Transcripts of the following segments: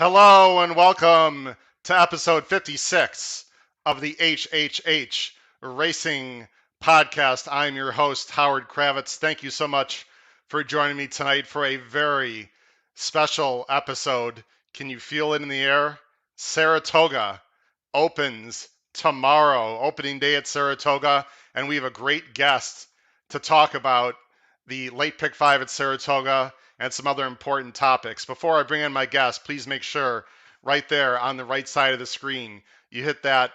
Hello and welcome to episode 56 of the HHH Racing Podcast. I'm your host, Howard Kravitz. Thank you so much for joining me tonight for a very special episode. Can you feel it in the air? Saratoga opens tomorrow, opening day at Saratoga, and we have a great guest to talk about the late pick 5 at Saratoga and some other important topics. Before I bring in my guest, please make sure right there on the right side of the screen, you hit that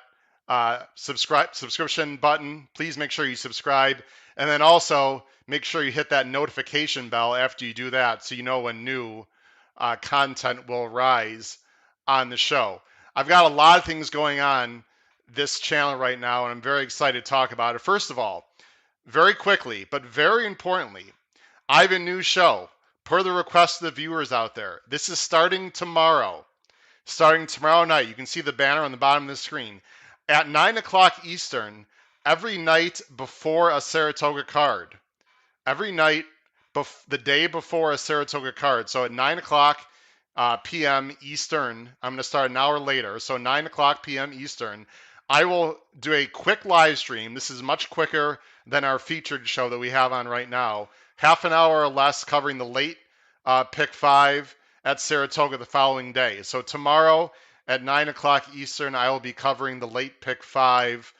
subscription button. Please make sure you subscribe. And then also make sure you hit that notification bell after you do that so you know when new content will rise on the show. I've got a lot of things going on this channel right now, and I'm very excited to talk about it. First of all, very quickly, but very importantly, I have a new show per the request of the viewers out there. This is starting tomorrow night. You can see the banner on the bottom of the screen. At 9 o'clock Eastern, every night before a Saratoga card. Every night, the day before a Saratoga card. So at 9 o'clock p.m. Eastern, I'm going to start an hour later. So 9 o'clock p.m. Eastern, I will do a quick live stream. This is much quicker than our featured show that we have on right now. Half an hour or less covering the late pick 5 at Saratoga the following day. So tomorrow at 9 o'clock Eastern, I will be covering the late pick 5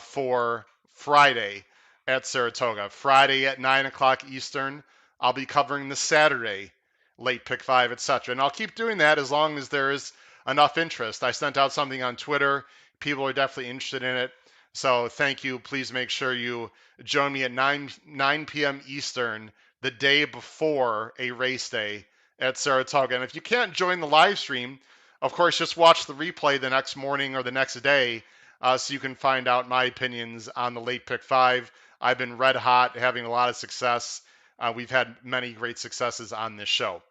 for Friday at Saratoga. Friday at 9 o'clock Eastern, I'll be covering the Saturday late pick 5, etc. And I'll keep doing that as long as there is enough interest. I sent out something on Twitter. People are definitely interested in it. So thank you. Please make sure you join me at 9 p.m. Eastern the day before a race day at Saratoga. And if you can't join the live stream, of course, just watch the replay the next morning or the next day so you can find out my opinions on the late pick 5. I've been red hot, having a lot of success. We've had many great successes on this show.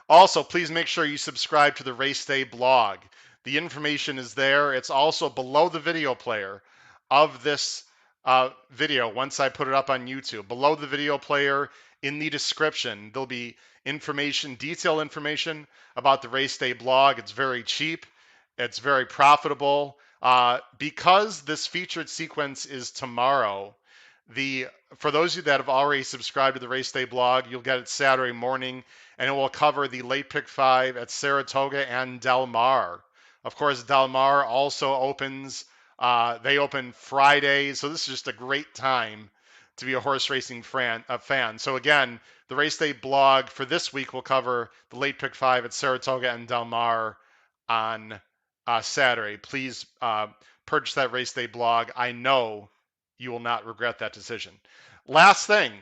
Also, please make sure you subscribe to the Race Day blog. The information is there. It's also below the video player of this video once I put it up on YouTube. Below the video player in the description, there'll be information, detailed information about the Race Day blog. It's very cheap. It's very profitable. Because this featured sequence is tomorrow, for those of you that have already subscribed to the Race Day blog, you'll get it Saturday morning, and it will cover the late pick 5 at Saratoga and Del Mar. Of course, Del Mar also opens. They open Friday, so this is just a great time to be a horse racing fan. So again, the Race Day blog for this week will cover the late pick 5 at Saratoga and Del Mar on Saturday. Please purchase that Race Day blog. I know you will not regret that decision. Last thing,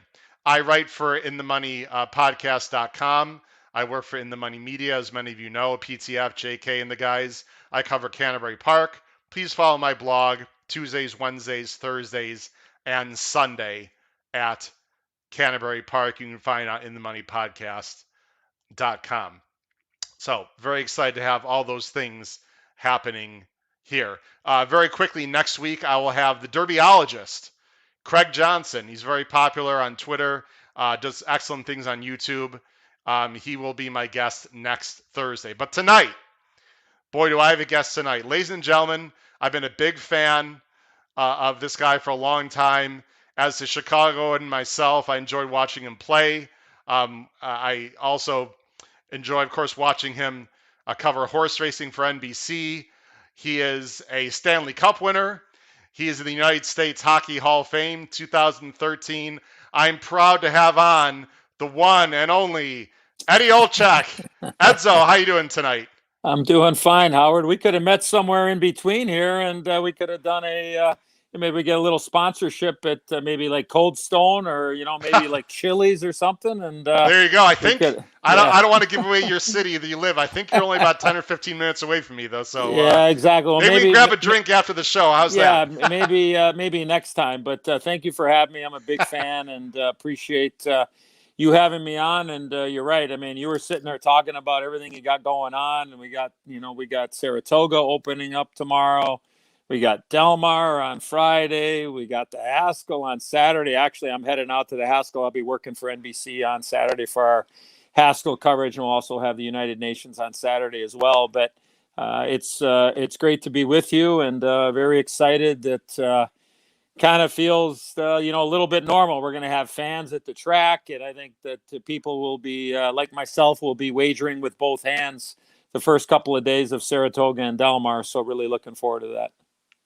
I write for InTheMoneyPodcast.com. I work for In the Money Media, as many of you know, PTF, JK, and the guys. I cover Canterbury Park. Please follow my blog Tuesdays, Wednesdays, Thursdays, and Sunday at Canterbury Park. You can find out InTheMoneyPodcast.com. So very excited to have all those things happening here. Very quickly, next week I will have the Derbyologist, Craig Johnson. He's very popular on Twitter, does excellent things on YouTube. He will be my guest next Thursday. But tonight, boy, do I have a guest tonight. Ladies and gentlemen, I've been a big fan of this guy for a long time. As a Chicagoan myself, I enjoyed watching him play. I also enjoy, of course, watching him cover horse racing for NBC. He is a Stanley Cup winner. He is in the United States Hockey Hall of Fame 2013. I'm proud to have on the one and only Eddie Olczyk. Edzo, how you doing tonight? I'm doing fine, Howard. We could have met somewhere in between here, and we could have done maybe get a little sponsorship at maybe like Cold Stone or maybe like Chili's or something. And there you go. I don't want to give away your city that you live. I think you're only about 10 or 15 minutes away from me, though. So yeah, exactly. Well, maybe we can grab a drink after the show. How's that? Yeah, maybe next time. But thank you for having me. I'm a big fan and appreciate you having me on. And you're right. I mean, you were sitting there talking about everything you got going on, and we got Saratoga opening up tomorrow. We got Del Mar on Friday. We got the Haskell on Saturday. Actually, I'm heading out to the Haskell. I'll be working for NBC on Saturday for our Haskell coverage, and we'll also have the United Nations on Saturday as well. But it's great to be with you, and very excited that kind of feels a little bit normal. We're going to have fans at the track, and I think that people will be like myself, will be wagering with both hands the first couple of days of Saratoga and Del Mar. So really looking forward to that.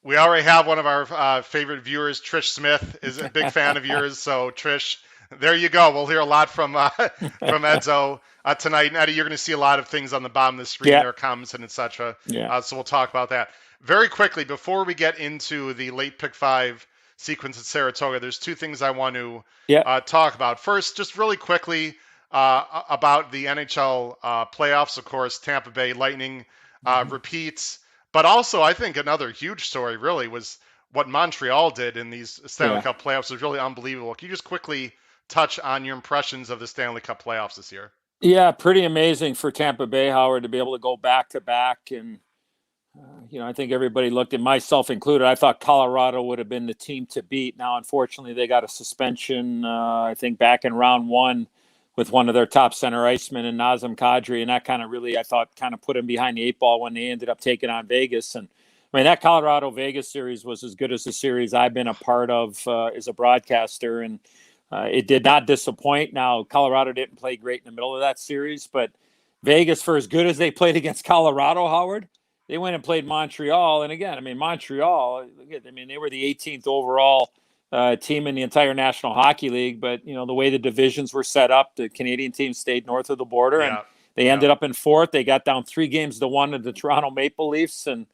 We already have one of our favorite viewers, Trish Smith, is a big fan of yours. So Trish, there you go. We'll hear a lot from Edzo tonight. And Eddie, you're going to see a lot of things on the bottom of the screen, their comments and etc. So we'll talk about that very quickly before we get into the late pick 5 sequence at Saratoga. There's two things I want to talk about. First, just really quickly about the NHL playoffs. Of course, Tampa Bay Lightning repeats. But also, I think another huge story really was what Montreal did in these Stanley Cup playoffs. Was really unbelievable. Can you just quickly touch on your impressions of the Stanley Cup playoffs this year? Yeah, pretty amazing for Tampa Bay, Howard, to be able to go back to back. And, I think everybody looked at, myself included, I thought Colorado would have been the team to beat. Now, unfortunately, they got a suspension, I think, back in round 1 with one of their top center icemen and Nazem Kadri. And that kind of really, I thought, kind of put them behind the 8 ball when they ended up taking on Vegas. And I mean, that Colorado-Vegas series was as good as the series I've been a part of as a broadcaster. And it did not disappoint. Now, Colorado didn't play great in the middle of that series, but Vegas, for as good as they played against Colorado, Howard, they went and played Montreal. And again, I mean, Montreal, they were the 18th overall team in the entire National Hockey League. But, the way the divisions were set up, the Canadian team stayed north of the border, and they ended up in 4th. They got down 3-1 to the Toronto Maple Leafs, and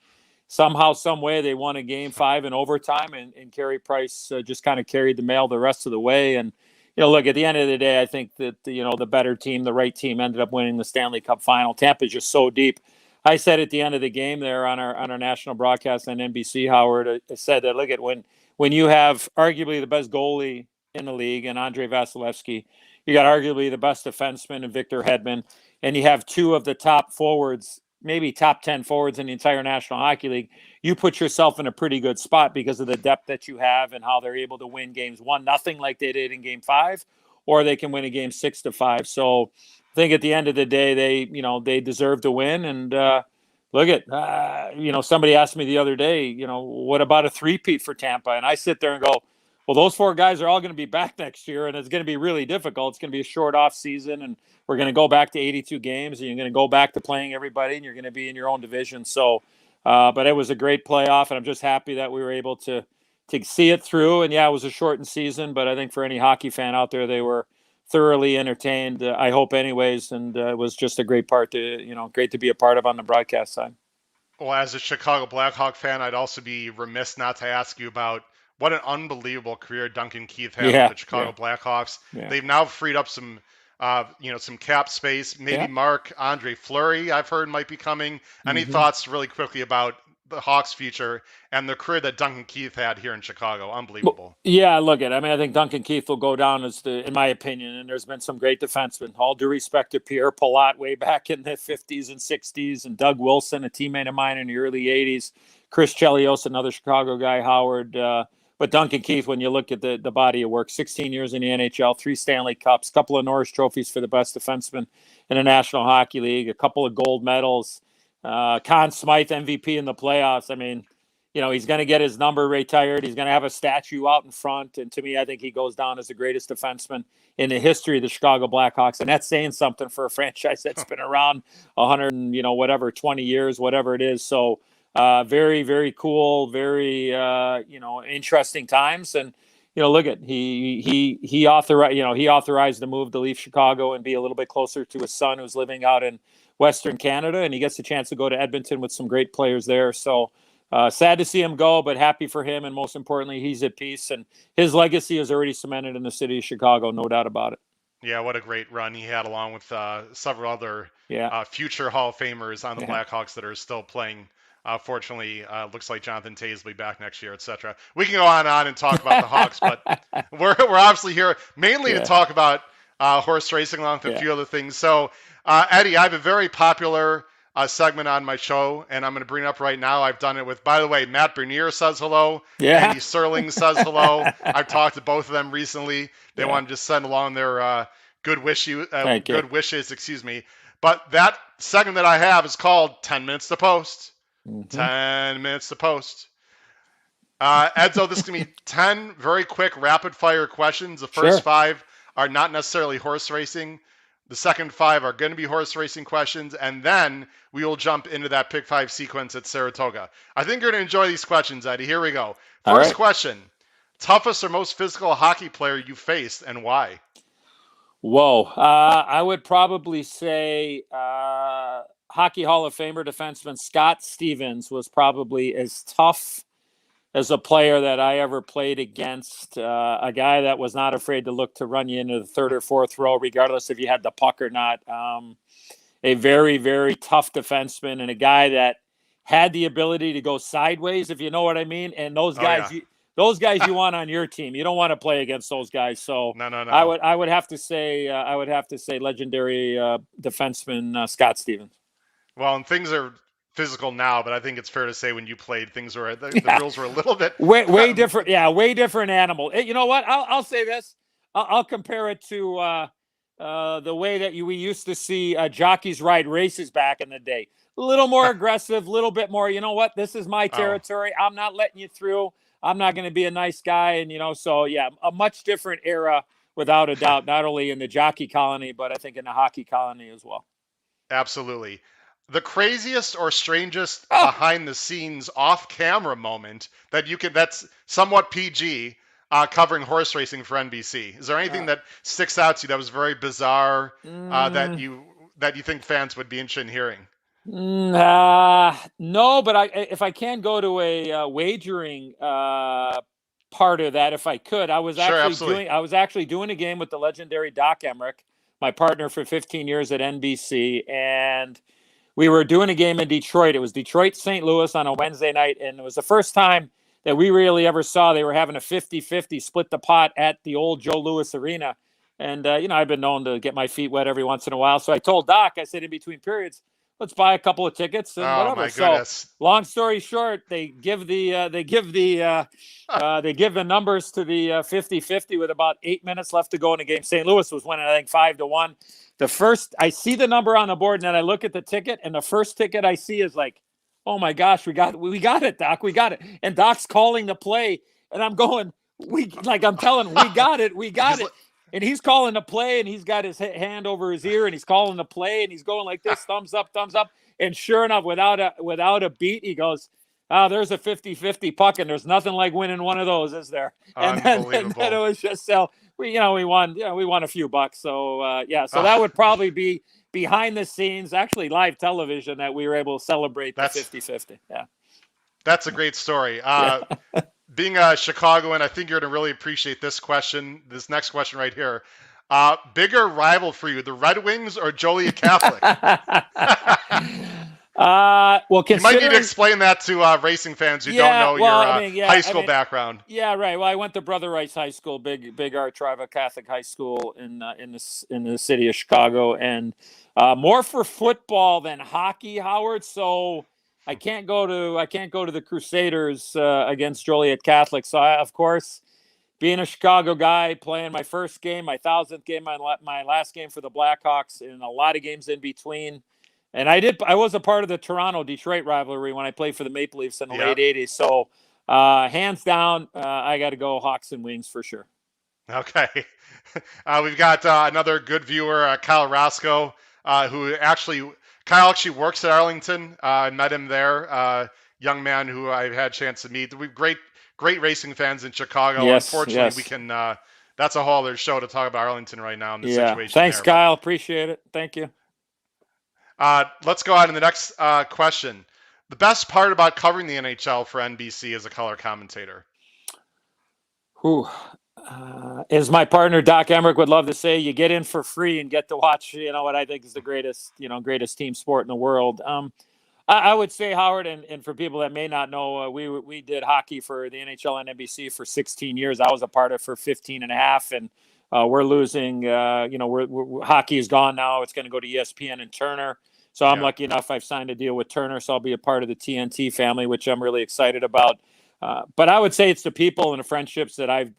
somehow, some way, they won a Game 5 in overtime, and Carey Price just kind of carried the mail the rest of the way. And, look, at the end of the day, I think that, the better team, the right team, ended up winning the Stanley Cup final. Tampa's just so deep. I said at the end of the game there on our national broadcast on NBC, Howard, I said that, look at when you have arguably the best goalie in the league and Andrei Vasilevsky, you got arguably the best defenseman and Victor Hedman, and you have 2 of the top forwards, maybe top 10 forwards in the entire National Hockey League, you put yourself in a pretty good spot because of the depth that you have and how they're able to win games 1-0 like they did in Game 5, or they can win a game 6-5. So I think at the end of the day, they deserve to win. And look at, somebody asked me the other day, what about a 3-peat for Tampa? And I sit there and go, well, those 4 guys are all going to be back next year, and it's going to be really difficult. It's going to be a short off season, and we're going to go back to 82 games, and you're going to go back to playing everybody, and you're going to be in your own division. So, but it was a great playoff, and I'm just happy that we were able to see it through. And yeah, it was a shortened season, but I think for any hockey fan out there, they were thoroughly entertained. I hope, anyways, and it was just a great part to, great to be a part of on the broadcast side. Well, as a Chicago Blackhawk fan, I'd also be remiss not to ask you about what an unbelievable career Duncan Keith had with the Chicago Blackhawks. They've now freed up some cap space. Maybe Marc-Andre Fleury, I've heard, might be coming. Any thoughts really quickly about the Hawks' future and the career that Duncan Keith had here in Chicago? Unbelievable. Yeah, look at it. I mean, I think Duncan Keith will go down as in my opinion, and there's been some great defensemen. All due respect to Pierre Palat way back in the 50s and 60s, and Doug Wilson, a teammate of mine in the early 80s. Chris Chelios, another Chicago guy, Howard. But Duncan Keith, when you look at the body of work, 16 years in the NHL, 3 Stanley Cups, a couple of Norris trophies for the best defenseman in the National Hockey League, a couple of gold medals, Conn Smythe MVP in the playoffs. I mean, he's going to get his number retired. He's going to have a statue out in front. And to me, I think he goes down as the greatest defenseman in the history of the Chicago Blackhawks. And that's saying something for a franchise that's been around 100 and, 20 years, whatever it is. So, very, very cool, very, interesting times. And, look at, he authorized the move to leave Chicago and be a little bit closer to his son who's living out in Western Canada. And he gets a chance to go to Edmonton with some great players there. So, sad to see him go, but happy for him. And most importantly, he's at peace, and his legacy is already cemented in the city of Chicago. No doubt about it. Yeah, what a great run he had, along with several other future Hall of Famers on the Blackhawks that are still playing. Fortunately, looks like Jonathan Toews will be back next year, etc. We can go on and talk about the Hawks, but we're obviously here mainly to talk about horse racing, along with a few other things. So, Eddie, I have a very popular segment on my show, and I'm going to bring it up right now. I've done it with, by the way, Matt Bernier says hello. Andy Serling says hello. I've talked to both of them recently. They want to just send along their Thank you. good wishes, excuse me. But that segment that I have is called 10 Minutes to Post. 10 Minutes to Post. Edzo, this is going to be 10 very quick rapid fire questions. The first Sure. 5 are not necessarily horse racing. The second 5 are going to be horse racing questions. And then we will jump into that pick 5 sequence at Saratoga. I think you're going to enjoy these questions, Eddie. Here we go. First question. Toughest or most physical hockey player you faced and why? Whoa. I would probably say Hockey Hall of Famer defenseman Scott Stevens was probably as tough as a player that I ever played against, a guy that was not afraid to look to run you into the third or fourth row, regardless if you had the puck or not. A very, very tough defenseman and a guy that had the ability to go sideways, if you know what I mean. And those guys, those guys you want on your team. You don't want to play against those guys. So no. I would have to say legendary defenseman Scott Stevens. Well, and things are physical now, but I think it's fair to say when you played, things were the rules were a little bit way different. Yeah, way different animal. You know what? I'll say this. I'll compare it to the way that we used to see jockeys ride races back in the day. A little more aggressive, a little bit more. You know what? This is my territory. I'm not letting you through. I'm not going to be a nice guy, and so yeah, a much different era without a doubt. Not only in the jockey colony, but I think in the hockey colony as well. Absolutely. The craziest or strangest behind the scenes off camera moment that's somewhat PG covering horse racing for NBC. Is there anything that sticks out to you that was very bizarre that you think fans would be interested in hearing? No, but if I can go to a wagering part of that, if I could, I was actually doing a game with the legendary Doc Emmerich, my partner for 15 years at NBC, and we were doing a game in Detroit. It was Detroit-St. Louis on a Wednesday night, and it was the first time that we really ever saw they were having a 50-50 split the pot at the old Joe Louis Arena. And, I've been known to get my feet wet every once in a while. So I told Doc, I said, in between periods, let's buy a couple of tickets and whatever. My goodness. So long story short, they give the numbers to the 50-50 with about 8 minutes left to go in the game. St. Louis was winning, I think, 5-1. I see the number on the board, and then I look at the ticket, and the first ticket I see is like, oh my gosh, we got it, Doc, we got it. And Doc's calling the play, and I'm going, I'm telling him, we got it. And he's calling the play, and he's got his hand over his ear, and he's calling the play, and he's going like this, thumbs up. And sure enough, without a beat, he goes, there's a 50-50 puck, and there's nothing like winning one of those, is there? And then it was just we won a few bucks. So so that would probably be behind the scenes, actually live television, that we were able to celebrate the 50-50. Yeah. That's a great story. Being a Chicagoan, I think you're going to really appreciate this next question right here. Bigger rival for you, the Red Wings or Joliet Catholic? Well, you might need to explain that to racing fans who don't know your high school background. Yeah, right. Well, I went to Brother Rice High School, big arch-rival Catholic high school in the city of Chicago, and more for football than hockey, Howard. So I can't go to the Crusaders against Joliet Catholic. So of course, being a Chicago guy, playing my first game, my 1,000th game, my last game for the Blackhawks, and a lot of games in between. And I was a part of the Toronto-Detroit rivalry when I played for the Maple Leafs in the late 80s. So hands down, I got to go Hawks and Wings for sure. Okay. We've got another good viewer, Kyle Roscoe, Kyle actually works at Arlington. I met him there. Young man who I've had a chance to meet. We've great racing fans in Chicago. Yes, unfortunately, we can. That's a whole other show to talk about Arlington right now in the situation. Thanks, Kyle. Appreciate it. Thank you. Let's go on to the next question. The best part about covering the NHL for NBC as a color commentator? As my partner Doc Emmerich would love to say, you get in for free and get to watch, what I think is the greatest team sport in the world. I would say, Howard, and for people that may not know, we did hockey for the NHL and NBC for 16 years. I was a part of it for 15 and a half, and we're losing. Hockey is gone now. It's going to go to ESPN and Turner. So I'm lucky enough I've signed a deal with Turner, so I'll be a part of the TNT family, which I'm really excited about. But I would say it's the people and the friendships that I've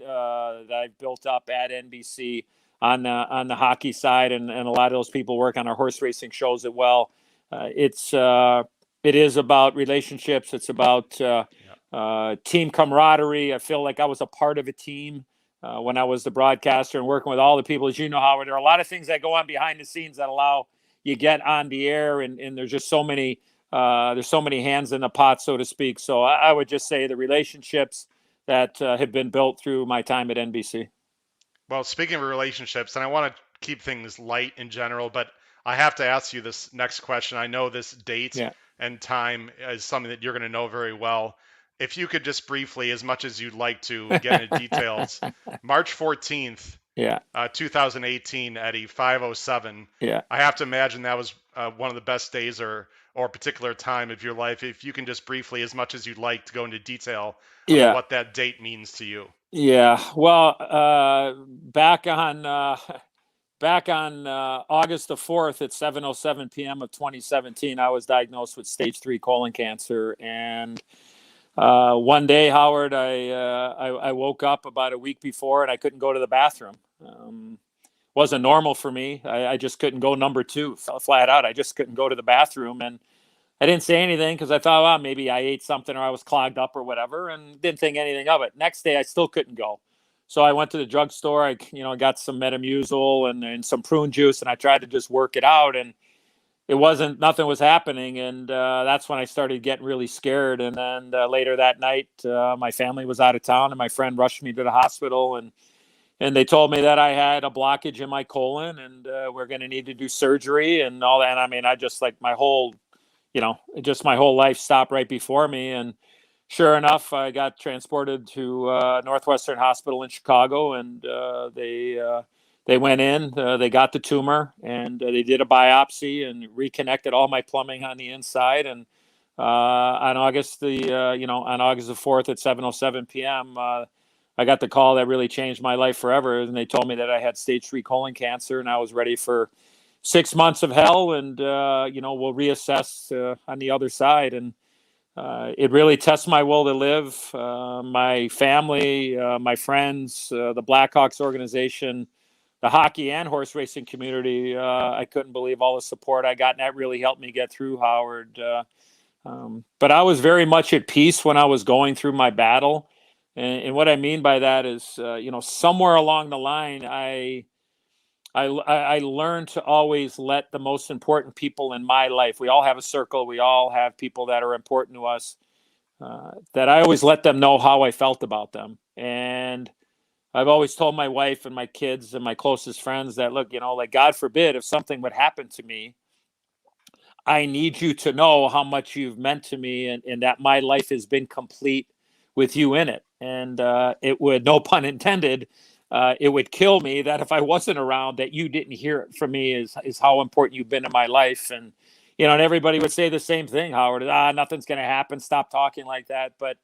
built up at NBC. on the hockey side, and a lot of those people work on our horse racing shows as well. It is about relationships. It's about team camaraderie. I feel like I was a part of a team when I was the broadcaster and working with all the people. As you know, Howard, there are a lot of things that go on behind the scenes that allow you get on the air, and there's just so many there's so many hands in the pot, so to speak. So I would just say the relationships that have been built through my time at NBC. Well, speaking of relationships, and I want to keep things light in general, but I have to ask you this next question. I know this date and time is something that you're going to know very well. If you could just briefly, as much as you'd like to, get into details. March 14th, 2018, Eddie, 5:07. I have to imagine that was one of the best days or particular time of your life. If you can just briefly, as much as you'd like, to go into detail about what that date means to you. Yeah. Well, back on August the 4th at 7:07 p.m. of 2017, I was diagnosed with stage 3 colon cancer. And one day, Howard, I woke up about a week before and I couldn't go to the bathroom. Wasn't normal for me. I just couldn't go number 2, flat out. I just couldn't go to the bathroom. And I didn't say anything because I thought, well, maybe I ate something or I was clogged up or whatever, and didn't think anything of it. Next day, I still couldn't go. So I went to the drugstore. I got some Metamucil and some prune juice, and I tried to just work it out, and nothing was happening. And that's when I started getting really scared. And then later that night, my family was out of town, and my friend rushed me to the hospital, and they told me that I had a blockage in my colon, and we're going to need to do surgery and all that. And I mean, I just my whole life stopped right before me. And sure enough, I got transported to Northwestern Hospital in Chicago, and they went in, they got the tumor, and they did a biopsy and reconnected all my plumbing on the inside. And on August the 4th at 7:07 p.m., I got the call that really changed my life forever. And they told me that I had stage 3 colon cancer, and I was ready for 6 months of hell, and we'll reassess on the other side. And it really tests my will to live. My family, my friends, the Blackhawks organization, the hockey and horse racing community. I couldn't believe all the support I got, and that really helped me get through, Howard. But I was very much at peace when I was going through my battle. And what I mean by that is, somewhere along the line, I learned to always let the most important people in my life, we all have a circle, we all have people that are important to us, that I always let them know how I felt about them. And I've always told my wife and my kids and my closest friends that, look, God forbid, if something would happen to me, I need you to know how much you've meant to me, and that my life has been complete with you in it. And it would, no pun intended, it would kill me that if I wasn't around, that you didn't hear it from me is how important you've been in my life. And, and everybody would say the same thing, Howard, nothing's going to happen. Stop talking like that. But,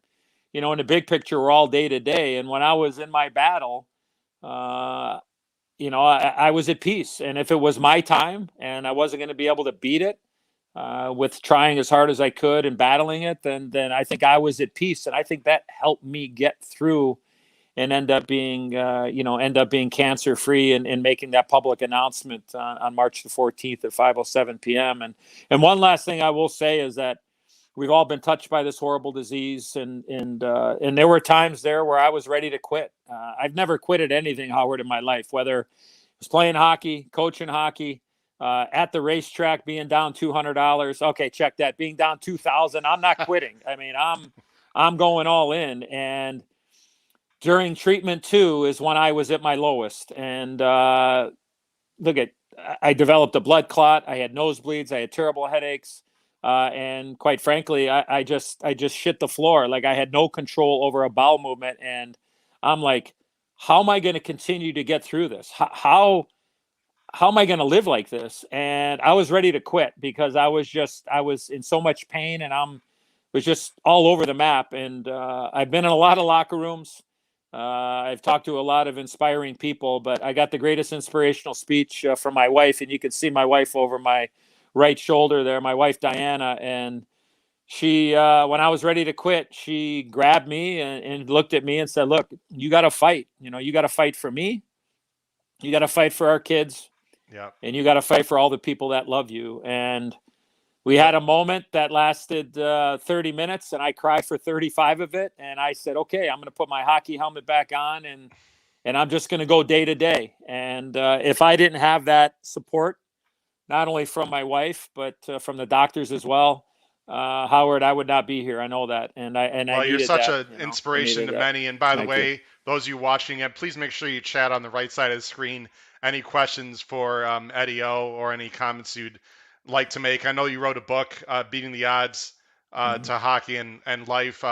in the big picture, we're all day to day. And when I was in my battle, I was at peace. And if it was my time and I wasn't going to be able to beat it with trying as hard as I could and battling it, then I think I was at peace. And I think that helped me get through and end up being cancer free, and making that public announcement on March the 14th at 5:07 p.m. And one last thing I will say is that we've all been touched by this horrible disease, and there were times there where I was ready to quit. I've never quit at anything, Howard, in my life, whether it was playing hockey, coaching hockey, at the racetrack, being down $200. Okay, check that. Being down $2,000. I'm not quitting. I mean, I'm going all in. And during treatment too is when I was at my lowest. And I developed a blood clot. I had nosebleeds. I had terrible headaches. And quite frankly, I just shit the floor. Like, I had no control over a bowel movement. And I'm like, how am I going to continue to get through this? How am I going to live like this? And I was ready to quit because I was in so much pain, and was just all over the map. And I've been in a lot of locker rooms. I've talked to a lot of inspiring people, but I got the greatest inspirational speech from my wife, and you can see my wife over my right shoulder there, my wife, Diana. And she, when I was ready to quit, she grabbed me and looked at me and said, look, you got to fight, you got to fight for me. You got to fight for our kids, Yeah. and you got to fight for all the people that love you. And we had a moment that lasted 30 minutes, and I cried for 35 of it. And I said, okay, I'm going to put my hockey helmet back on, and I'm just going to go day to day. And if I didn't have that support, not only from my wife, but from the doctors as well, Howard, I would not be here. I know that. And I Well, you're needed such that. an I inspiration needed to that. many. And by the Thank you. way, those of you watching it, please make sure you chat on the right side of the screen. Any questions for Eddie O, or any comments you'd like to make? I know you wrote a book, Beating the Odds to Hockey and Life.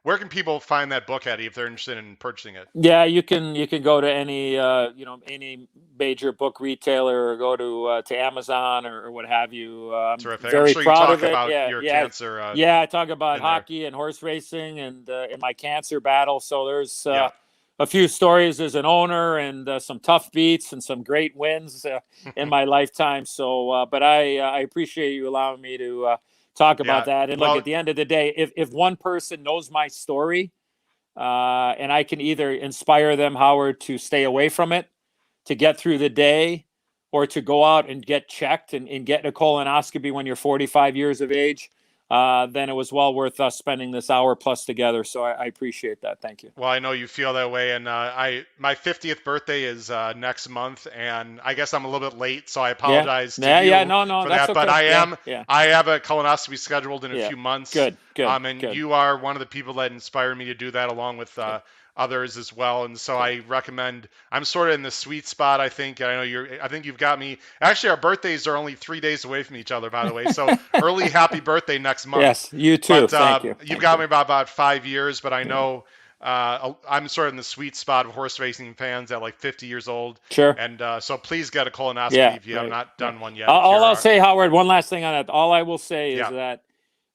Where can people find that book, Eddie, if they're interested in purchasing it? Yeah, you can go to any any major book retailer, or go to Amazon, or what have you. I'm Terrific. I'm very sure you proud talk of it. about Yeah, your yeah, cancer yeah. I talk about in there. hockey and horse racing, and in my cancer battle. So there's Yeah. a few stories as an owner, and some tough beats and some great wins in my lifetime. So, but I appreciate you allowing me to talk about that. And look, Well, at the end of the day, if one person knows my story, and I can either inspire them, Howard, to stay away from it, to get through the day, or to go out and get checked and get a colonoscopy when you're 45 years of age, then it was well worth us spending this hour plus together. So I appreciate that. Thank you. Well, I know you feel that way, and my 50th birthday is next month, and I guess I'm a little bit late, so I apologize to you No, for that's that. But okay. I have a colonoscopy scheduled in a few months. Good. And you are one of the people that inspired me to do that, along with others as well. And so I recommend. I'm sort of in the sweet spot, I think. I know I think you've got me. Actually, our birthdays are only 3 days away from each other, by the way. So early happy birthday next month. Yes, you too. But Thank you. You've got me about 5 years, but I know. I'm sort of in the sweet spot of horse racing fans at like 50 years old. Sure. And so please get a colonoscopy if you have not done one yet. All I'll say, Howard, one last thing on that. All I will say is that,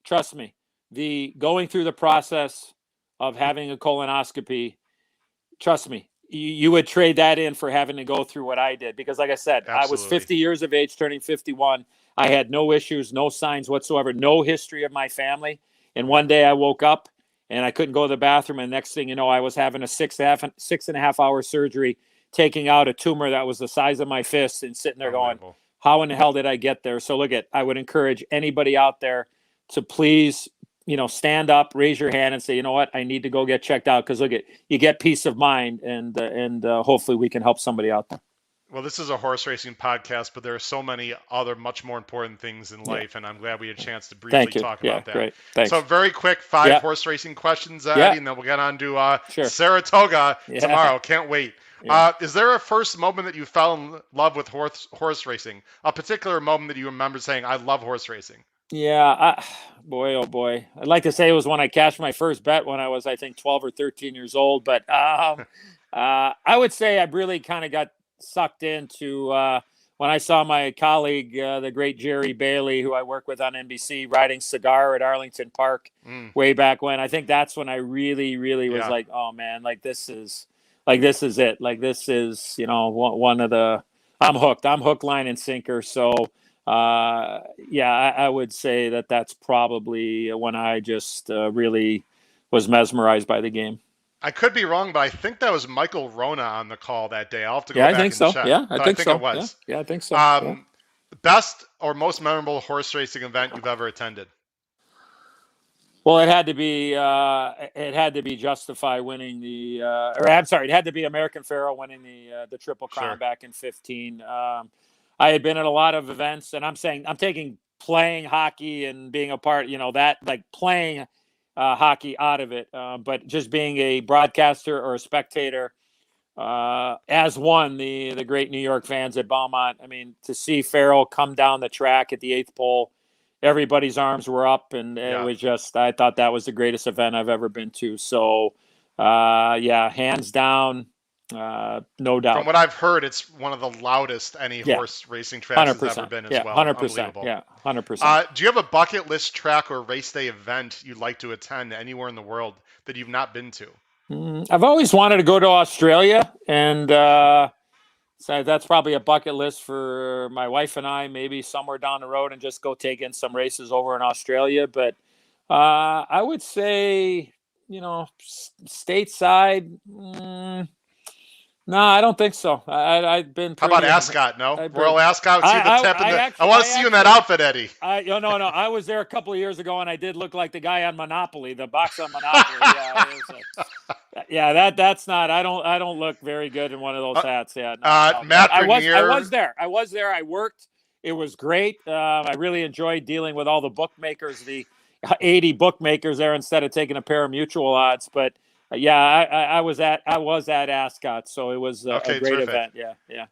trust me, the going through the process of having a colonoscopy, trust me, you would trade that in for having to go through what I did. Because like I said, I was 50 years of age, turning 51. I had no issues, no signs whatsoever, no history of my family. And one day I woke up and I couldn't go to the bathroom. And next thing you know, I was having a 6.5 hour surgery, taking out a tumor that was the size of my fist, and sitting there going, how in the hell did I get there? So I would encourage anybody out there to please, stand up, raise your hand, and say, you know what, I need to go get checked out. Because you get peace of mind, and hopefully we can help somebody out there. Well, this is a horse racing podcast, but there are so many other much more important things in life, and I'm glad we had a chance to briefly talk about that. Great. Thanks. So very quick, 5 horse racing questions, Eddie, and then we'll get on to Saratoga tomorrow. Can't wait. Is there a first moment that you fell in love with horse racing? A particular moment that you remember saying, I love horse racing? Yeah, boy, oh boy. I'd like to say it was when I cashed my first bet when I was, I think, 12 or 13 years old. But I would say I really kind of got sucked into when I saw my colleague, the great Jerry Bailey, who I work with on NBC, riding Cigar at Arlington Park way back when. I think that's when I really, really was like, oh man, this is it. This is, one of the, I'm hook, line, and sinker. So I would say that's probably when I just really was mesmerized by the game. I could be wrong, but I think that was Michael Rona on the call that day. I'll have to go back and check. Yeah, I think so. It was. Yeah, I think so. Best or most memorable horse racing event you've ever attended? Well, it had to be Justify winning the, it had to be American Pharoah winning the Triple Crown back in 2015. I had been at a lot of events, and I'm taking playing hockey and being a part, that playing hockey out of it, but just being a broadcaster or a spectator, as one, the great New York fans at Belmont. I mean, to see Farrell come down the track at the 8th pole, everybody's arms were up, and it was just, I thought that was the greatest event I've ever been to. So, hands down, no doubt. From what I've heard, it's one of the loudest any horse racing track has ever been as well. 100%. Yeah, 100%. Do you have a bucket list track or race day event you'd like to attend anywhere in the world that you've not been to? I've always wanted to go to Australia, and so that's probably a bucket list for my wife and I, maybe somewhere down the road, and just go take in some races over in Australia. But I would say, stateside, No, I don't think so. I've been How about pretty. Ascot? No, I've Royal been. Ascot. See the tip and I the. I actually, want to see you in that outfit, Eddie. no, I was there a couple of years ago, and I did look like the guy on Monopoly, the box on Monopoly. Yeah, that's not. I don't look very good in one of those hats. Yeah, no. But Matt I Bernier. was there. I was there. I worked. It was great. I really enjoyed dealing with all the bookmakers, the 80 bookmakers there, instead of taking a pair of mutual odds. But yeah, I was at Ascot, so it was a Okay, great terrific. event. Yeah, yeah.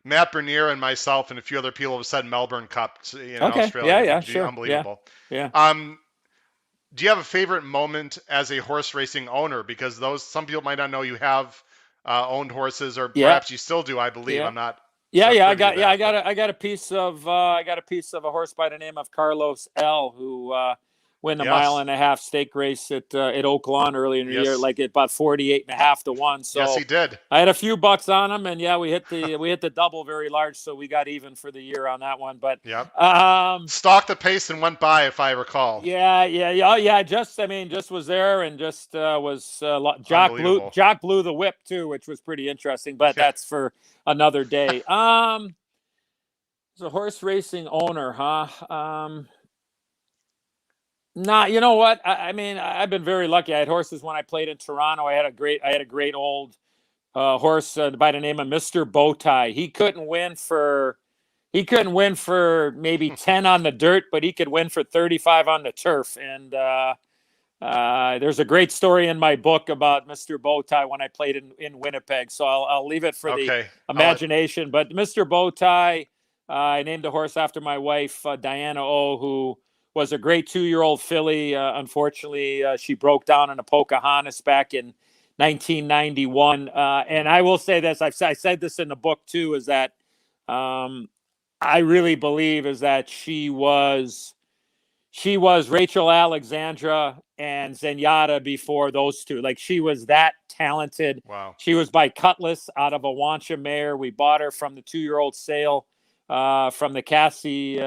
Matt Bernier and myself and a few other people have said Melbourne Cup in Okay. Yeah, Australia, yeah, which would be sure. Yeah, unbelievable. yeah. Do you have a favorite moment as a horse racing owner? Because some people might not know you have owned horses, or Yeah, perhaps you still do. I believe yeah. I'm not Yeah, yeah, privy to that. I got a piece of a horse by the name of Carlos L, who won the mile Yes, and a half stake race at Oak Lawn early in the year, yes, like at about 48.5 to 1. yes, So he did. I had a few bucks on him, and yeah, we hit the double very large, so we got even for the year on that one. But Yep. Stalked the pace and went by, if I recall. yeah. Oh, yeah. Just was there, and just was Unbelievable. Jock blew the whip too, which was pretty interesting. But Yeah. that's for another day. As a horse racing owner, huh? Nah, you know what? I mean, I've been very lucky. I had horses when I played in Toronto. I had a great old horse by the name of Mr. Bowtie. He couldn't win for maybe 10 on the dirt, but he could win for 35 on the turf. And there's a great story in my book about Mr. Bowtie when I played in Winnipeg. So I'll leave it for the imagination. But Mr. Bowtie, I named the horse after my wife, Diana O, who was a great 2-year-old filly. Unfortunately, she broke down in a Pocahontas back in 1991. And I will say this, I said this in the book too, is that I really believe is that she was Rachel Alexandra and Zenyatta before those two. Like, she was that talented. Wow. She was by Cutlass out of a Wancha mare. We bought her from the 2-year-old sale from the Cassie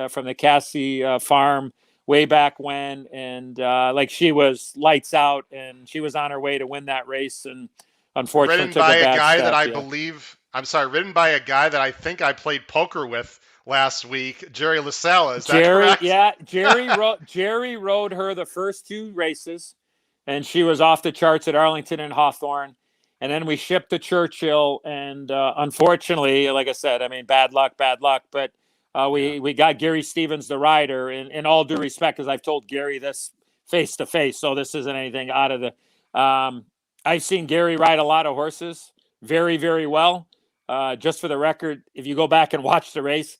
farm way back when. And like, she was lights out, and she was on her way to win that race. And unfortunately, ridden by a guy that I believe, I'm sorry, ridden by a guy that I think I played poker with last week, Jerry LaSala. Is that correct? Yeah, Jerry rode her the first 2 races, and she was off the charts at Arlington and Hawthorne. And then we shipped to Churchill, and unfortunately, like I said, I mean, bad luck. But we got Gary Stevens, the rider, in all due respect, because I've told Gary this face to face, so this isn't anything out of the. I've seen Gary ride a lot of horses very, very well. Just for the record, if you go back and watch the race,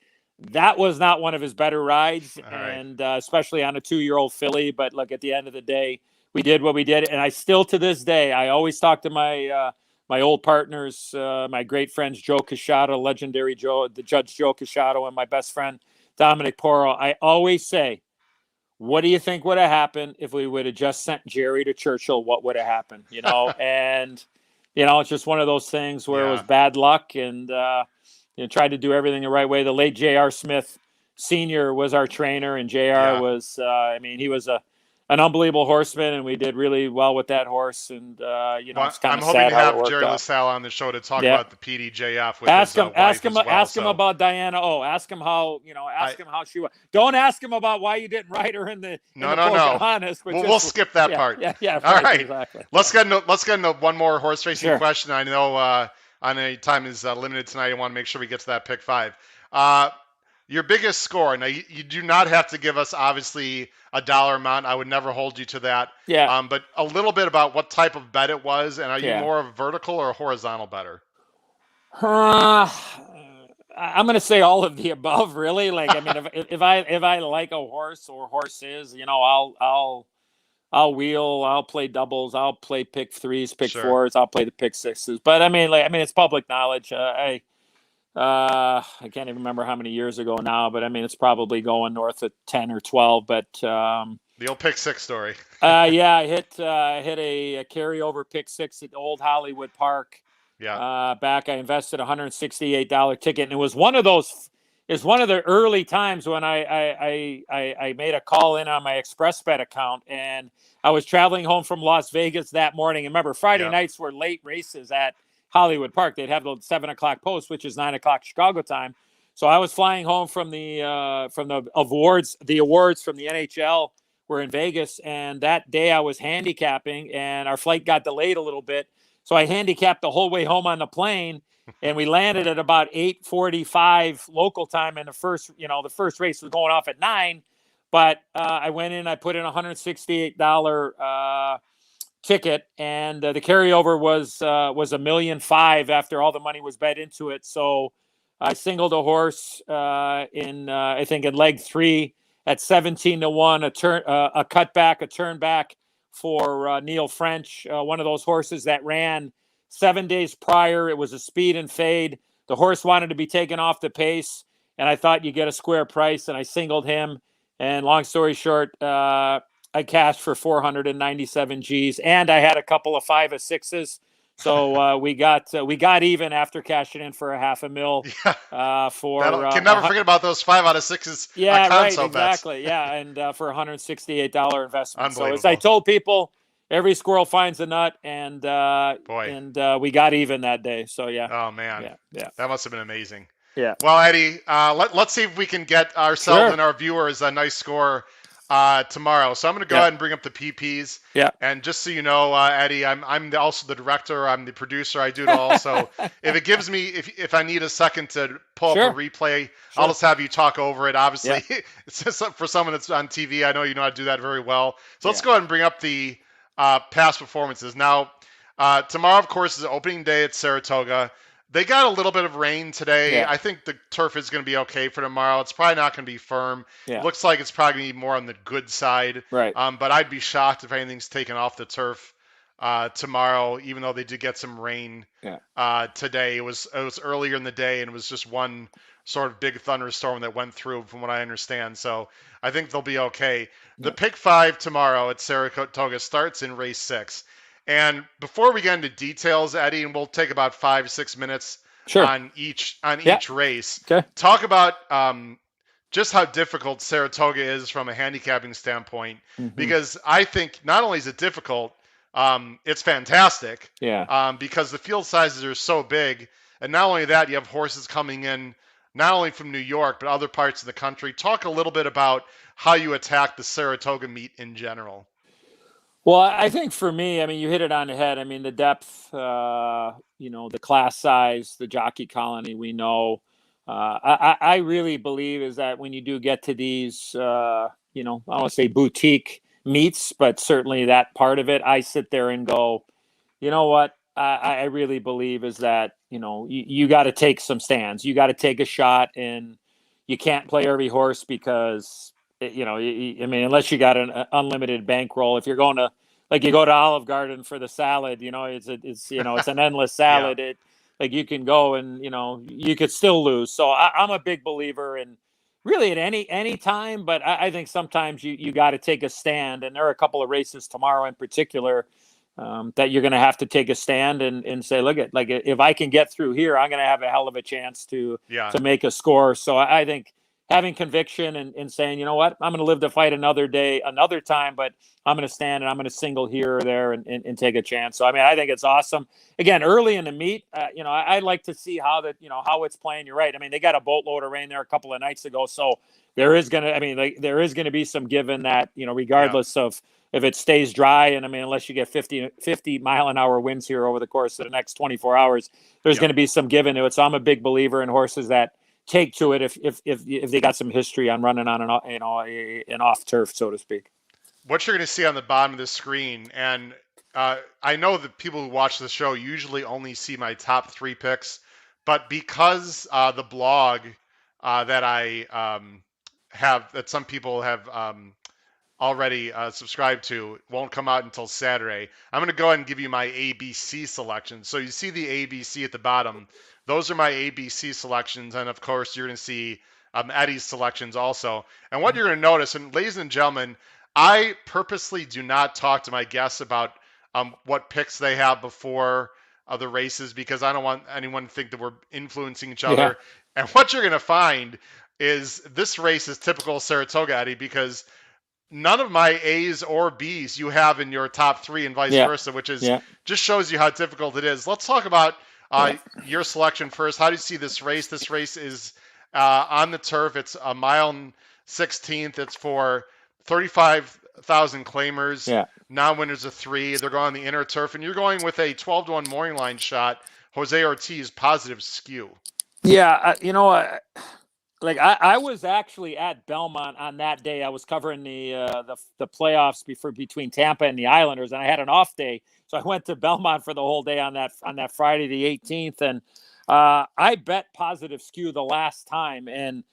that was not one of his better rides, and especially on a 2-year-old filly. But look, at the end of the day, we did what we did, and I still, to this day, I always talk to my my old partners, my great friends Joe Casciato, legendary Joe, the Judge Joe Casciato, and my best friend Dominic Porro. I always say, what do you think would have happened if we would have just sent Jerry to Churchill? What would have happened? You know, and it's just one of those things where it was bad luck, and tried to do everything the right way. The late J.R. Smith Sr. was our trainer, and J.R. was, he was an unbelievable horseman, and we did really well with that horse. And it's kind of sad how it worked out. I'm hoping to have Jerry LaSalle on the show to talk about the PDJF with his wife as well. Ask him about Diana. Ask him how him how she was. Don't ask him about why you didn't ride her in the Pocahontas. But we'll skip that part. Yeah. All right. Exactly. Let's get into one more horse racing question. I know time is limited tonight. I want to make sure we get to that pick 5. Your biggest score. Now, you do not have to give us, obviously, a dollar amount. I would never hold you to that. Yeah. But a little bit about what type of bet it was, and are you more of a vertical or a horizontal better? I'm going to say all of the above, really. Like, I mean, if I like a horse or horses, I'll wheel, I'll play doubles, I'll play pick 3s, pick 4s, I'll play the pick 6s. But I mean, it's public knowledge. I can't even remember how many years ago now, but I mean, it's probably going north of 10 or 12. But the old pick 6 story. Yeah, I hit a carryover pick 6 at Old Hollywood Park. Yeah. Back, I invested $168 ticket, and it was one of those. It's one of the early times when I made a call in on my ExpressBet account, and I was traveling home from Las Vegas that morning. And remember, Friday nights were late races at Hollywood Park. They'd have the 7 o'clock post, which is 9 o'clock Chicago time. So I was flying home from the awards. The awards from the NHL were in Vegas, and that day I was handicapping, and our flight got delayed a little bit. So I handicapped the whole way home on the plane, and we landed at about 8:45 local time. And the first race was going off at 9, but I went in. I put in $168 ticket, and the carryover was $1.5 million after all the money was bet into it. So I singled a horse in I think in leg 3 at 17-1, a cutback, a turn back for Neil French, one of those horses that ran 7 days prior. It was a speed and fade. The horse wanted to be taken off the pace, and I thought you get a square price, and I singled him. And long story short, I cashed for 497 G's, and I had a couple of 5 or 6s. So we got even after cashing in for $500,000. Yeah. Can never forget about those 5 out of 6s. Yeah, right, exactly. Bets. Yeah, and for $168 investment. So as I told people, every squirrel finds a nut, and we got even that day. So yeah. Oh man. Yeah. That must have been amazing. Yeah. Well, Eddie, let's see if we can get ourselves and our viewers a nice score tomorrow. So I'm going to go ahead and bring up the PPs. Yeah. And just so you know, Eddie, I'm also the director. I'm the producer. I do it all. So if it gives me, if I need a second to pull up a replay, I'll just have you talk over it. Obviously, it's just for someone that's on TV. I know you know how to do that very well. So let's go ahead and bring up the past performances. Now, tomorrow, of course, is opening day at Saratoga. They got a little bit of rain today. Yeah. I think the turf is going to be okay for tomorrow. It's probably not going to be firm. Yeah. It looks like it's probably going to be more on the good side. Right. But I'd be shocked if anything's taken off the turf tomorrow, even though they did get some rain today. It was earlier in the day, and it was just one sort of big thunderstorm that went through, from what I understand. So I think they'll be okay. The pick 5 tomorrow at Saratoga starts in race 6. And before we get into details, Eddie, and we'll take about 5-6 minutes on each race. Okay. Talk about just how difficult Saratoga is from a handicapping standpoint, because I think not only is it difficult, it's fantastic. Yeah. Because the field sizes are so big, and not only that, you have horses coming in not only from New York but other parts of the country. Talk a little bit about how you attack the Saratoga meet in general. Well, I think for me, I mean, you hit it on the head. I mean, the depth, the class size, the jockey colony, we know. I really believe is that when you do get to these, I don't want to say boutique meets, but certainly that part of it, I sit there and go, you know what? I really believe is that, you got to take some stands. You got to take a shot, and you can't play every horse because unless you got an unlimited bankroll. If you're going to, like, you go to Olive Garden for the salad, it's an endless salad. You can go and, you could still lose. So I'm a big believer in really at any time, but I think sometimes you got to take a stand. And there are a couple of races tomorrow in particular that you're going to have to take a stand and say, look, if I can get through here, I'm going to have a hell of a chance to make a score. So I think having conviction and saying, you know what, I'm going to live to fight another day, another time, but I'm going to stand and I'm going to single here or there and take a chance. So, I mean, I think it's awesome. Again, early in the meet, I'd like to see how how it's playing. You're right. I mean, they got a boatload of rain there a couple of nights ago. So there is going to be some given that, regardless of if it stays dry. And I mean, unless you get 50 mile an hour winds here over the course of the next 24 hours, there's going to be some given to it. So I'm a big believer in horses that take to it if they got some history on running on an off turf, so to speak. What you're going to see on the bottom of the screen, and I know that people who watch the show usually only see my top 3 picks, but because the blog that I have, that some people have already subscribed to, won't come out until Saturday, I'm going to go ahead and give you my ABC selections. So you see the ABC at the bottom. Those are my ABC selections, and of course you're going to see Eddie's selections also. And what you're going to notice, and ladies and gentlemen, I purposely do not talk to my guests about what picks they have before the races, because I don't want anyone to think that we're influencing each other. Yeah. And what you're going to find is this race is typical Saratoga, Eddie, because none of my A's or B's you have in your top 3 and vice versa, which is just shows you how difficult it is. Let's talk about Your selection first. How do you see this race? This race is on the turf. It's a mile and 16th. It's for 35,000 claimers. Yeah. Non-winners of 3. They're going on the inner turf, and you're going with a 12-1 morning line shot. Jose Ortiz, positive skew. Yeah, like I was actually at Belmont on that day. I was covering the playoffs between Tampa and the Islanders, and I had an off day, so I went to Belmont for the whole day on that Friday the 18th, and I bet positive skew the last time, and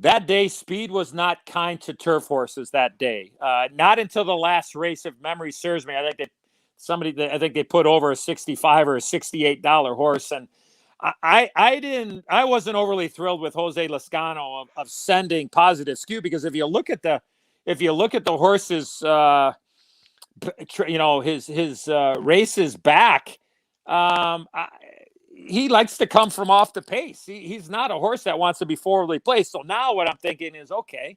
that day speed was not kind to turf horses that day. Not until the last race, if memory serves me. I think they put over a $65 or a $68 horse, and I wasn't overly thrilled with Jose Lezcano of sending positive skew, because if you look at the horse's his races back, he likes to come from off the pace. He's not a horse that wants to be forwardly placed. So now what I'm thinking is, okay,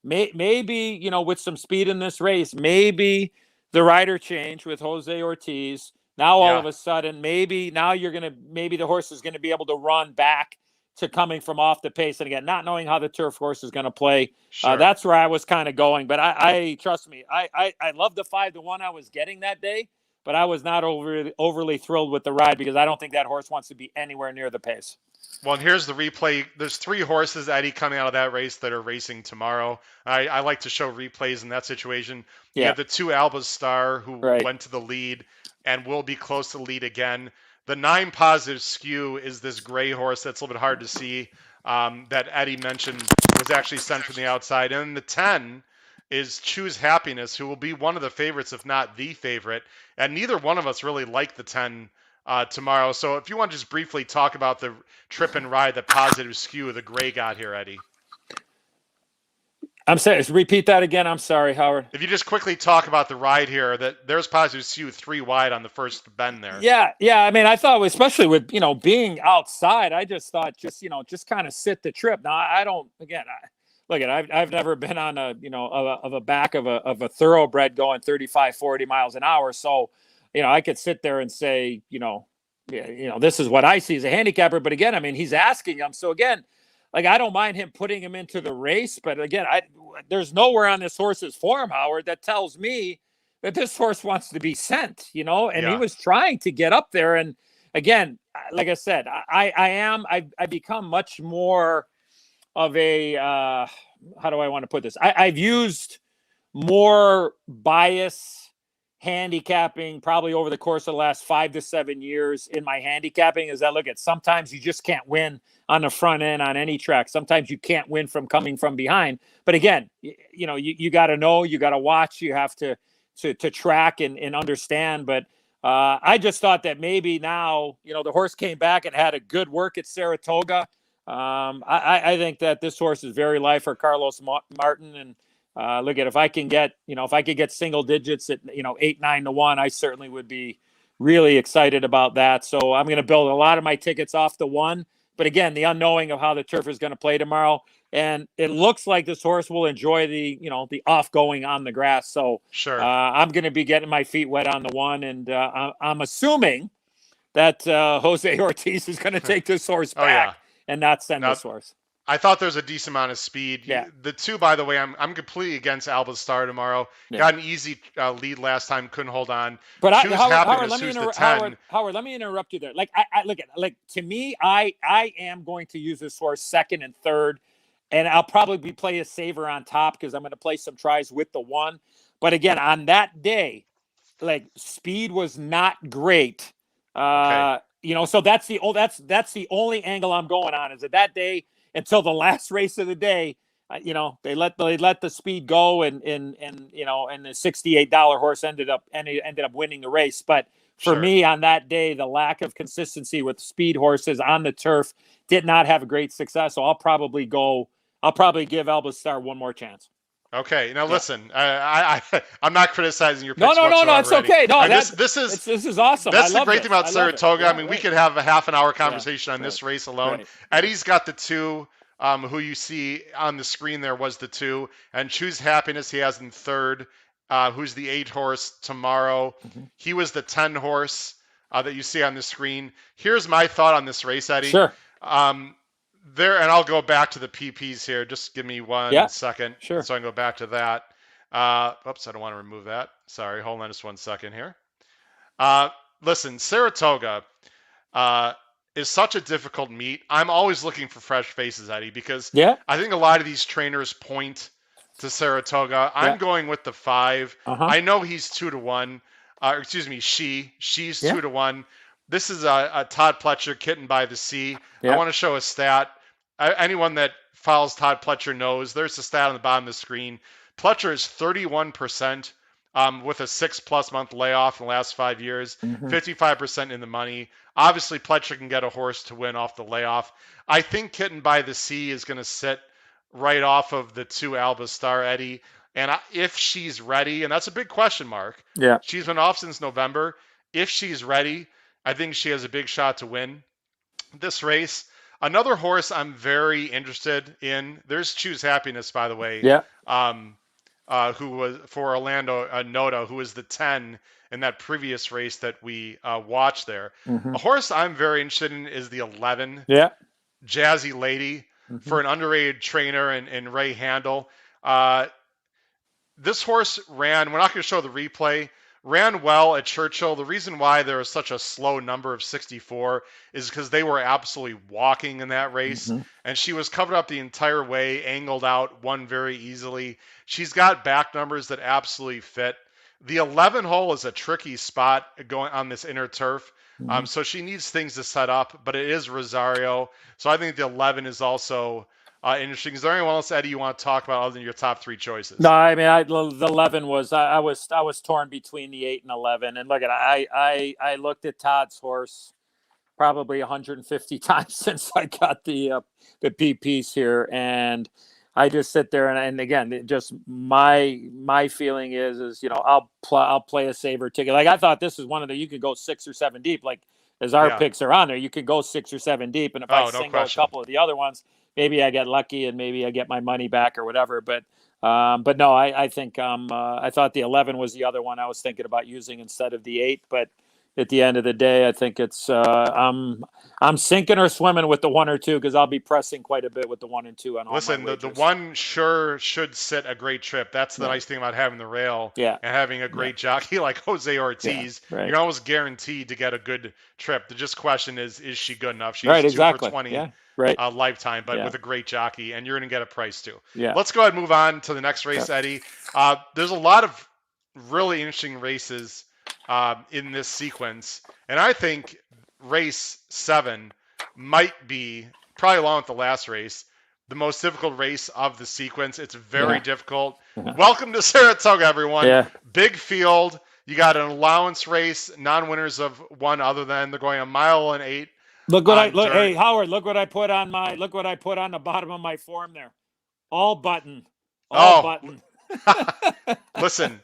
maybe with some speed in this race, maybe the rider change with Jose Ortiz. Now all of a sudden, maybe the horse is going to be able to run back to coming from off the pace. And again, not knowing how the turf horse is going to play, that's where I was kind of going. But I trust me, I love the 5-1 I was getting that day, but I was not overly thrilled with the ride, because I don't think that horse wants to be anywhere near the pace. Well, and here's the replay. There's 3 horses, Eddie, coming out of that race that are racing tomorrow. I like to show replays in that situation. You have the 2 Alba Star, who went to the lead and will be close to the lead again. The 9 positive skew is this gray horse that's a little bit hard to see, that Eddie mentioned was actually sent from the outside. And the 10 is Choose Happiness, who will be one of the favorites, if not the favorite. And neither one of us really like the 10 tomorrow. So if you want to just briefly talk about the trip and ride, the positive skew the gray got here, Eddie. I'm sorry, repeat that again. I'm sorry, Howard. If you just quickly talk about the ride here, that there's positive skew 3 wide on the first bend there. Yeah. I mean, I thought, especially with being outside, I just thought just kind of sit the trip. Now I don't. Again, I've never been on a back of a thoroughbred going 35, 40 miles an hour. So I could sit there and say this is what I see as a handicapper. But again, I mean, he's asking him. So again, I don't mind him putting him into the race, but again, there's nowhere on this horse's form, Howard, that tells me that this horse wants to be sent, He was trying to get up there. And again, like I said, I've become much more of a, how do I want to put this? I've used more bias handicapping probably over the course of the last 5 to 7 years in my handicapping. Is that, look, at sometimes you just can't win on the front end on any track. Sometimes you can't win from coming from behind. But again, you got to know, you got to watch, you have to track and understand. But I just thought that maybe now, the horse came back and had a good work at Saratoga. I think that this horse is very live for Carlos Martin. And look, at if I can get single digits at 8-9 to 1, I certainly would be really excited about that. So I'm going to build a lot of my tickets off the 1. But again, the unknowing of how the turf is going to play tomorrow, and it looks like this horse will enjoy the off going on the grass. So I'm going to be getting my feet wet on the 1, and I'm assuming that Jose Ortiz is going to take this horse back and not send this horse. I thought there's a decent amount of speed. Yeah. The 2, by the way, I'm completely against Alba Star tomorrow. Yeah. Got an easy lead last time, couldn't hold on. But Howard, let me interrupt you there. To me, I am going to use this horse second and third, and I'll probably play a saver on top because I'm going to play some tries with the 1. But again, on that day, speed was not great. So that's the only angle I'm going on, is that day, until the last race of the day, they let the speed go, and the $68 horse ended up winning the race. But for me on that day, the lack of consistency with speed horses on the turf did not have a great success. So I'll probably give Alba Star one more chance. Okay, now listen, I'm not criticizing your picks. No, it's okay. No, this is awesome. That's the great thing about Saratoga. I mean, we could have a half an hour conversation on this race alone. Right. Eddie's got the 2, who you see on the screen there was the 2, and Choose Happiness he has in third, who's the 8 horse tomorrow. Mm-hmm. He was the 10 horse that you see on the screen. Here's my thought on this race, Eddie. Sure. There, and I'll go back to the PPs here. Just give me one second, Sure. so I can go back to that. Oops, I don't want to remove that. Sorry, hold on just 1 second here. Listen, Saratoga is such a difficult meet. I'm always looking for fresh faces, Eddie, because I think a lot of these trainers point to Saratoga. I'm going with the 5. I know he's 2-1. Excuse me, she's 2-1. This is a Todd Pletcher kitten by the sea. I want to show a stat. Anyone that follows Todd Pletcher knows there's a stat on the bottom of the screen. Pletcher is 31% with a 6+ month layoff in the last 5 years, 55% in the money. Obviously, Pletcher can get a horse to win off the layoff. I think Kitten by the Sea is going to sit right off of the 2 Alba Star, Eddie. And if she's ready, and that's a big question mark. She's been off since November. If she's ready, I think she has a big shot to win this race. Another horse I'm very interested in. There's Choose Happiness, by the way. Who was for Orlando Noda, who was the 10 in that previous race that we watched there. A horse I'm very interested in is the 11. Jazzy Lady, for an underrated trainer and Ray Handel. This horse ran, we're not going to show the replay, ran well at Churchill. The reason why there was such a slow number of 64 is because they were absolutely walking in that race. And she was covered up the entire way, angled out, won very easily. She's got back numbers that absolutely fit. The 11 hole is a tricky spot going on this inner turf. So she needs things to set up, but it is Rosario. So I think the 11 is also interesting. Is there anyone else, Eddie, you want to talk about other than your top 3 choices? No, I mean, the 11 was I was torn between the 8 and 11. And look at I looked at Todd's horse probably 150 times since I got the PPs here, and I just sit there and again, just my feeling is I'll play a saver ticket. Like I thought this is one of the you could go 6 or 7 deep. Like as our picks are on there, you could go 6 or 7 deep, and if I single a couple of the other ones, maybe I get lucky and maybe I get my money back or whatever. But no, I think I thought the 11 was the other one I was thinking about using instead of the 8. But at the end of the day, I think it's I'm sinking or swimming with the 1 or 2 because I'll be pressing quite a bit with the 1 and 2 on all Listen, my the 1 sure should sit a great trip. That's the nice thing about having the rail and having a great jockey like Jose Ortiz. You're almost guaranteed to get a good trip. The just question is she good enough? She's 2 for 20 lifetime, but with a great jockey, and you're going to get a price too. Let's go ahead and move on to the next race, Eddie. There's a lot of really interesting races in this sequence, and I think race 7 might be, probably along with the last race, the most difficult race of the sequence. It's very difficult. Welcome to Saratoga, everyone. Big field. You got an allowance race, non-winners of 1 other than. They're going 1 mile and 8. Look what hey Howard, look what I put on the bottom of my form there. All button. Button. Listen,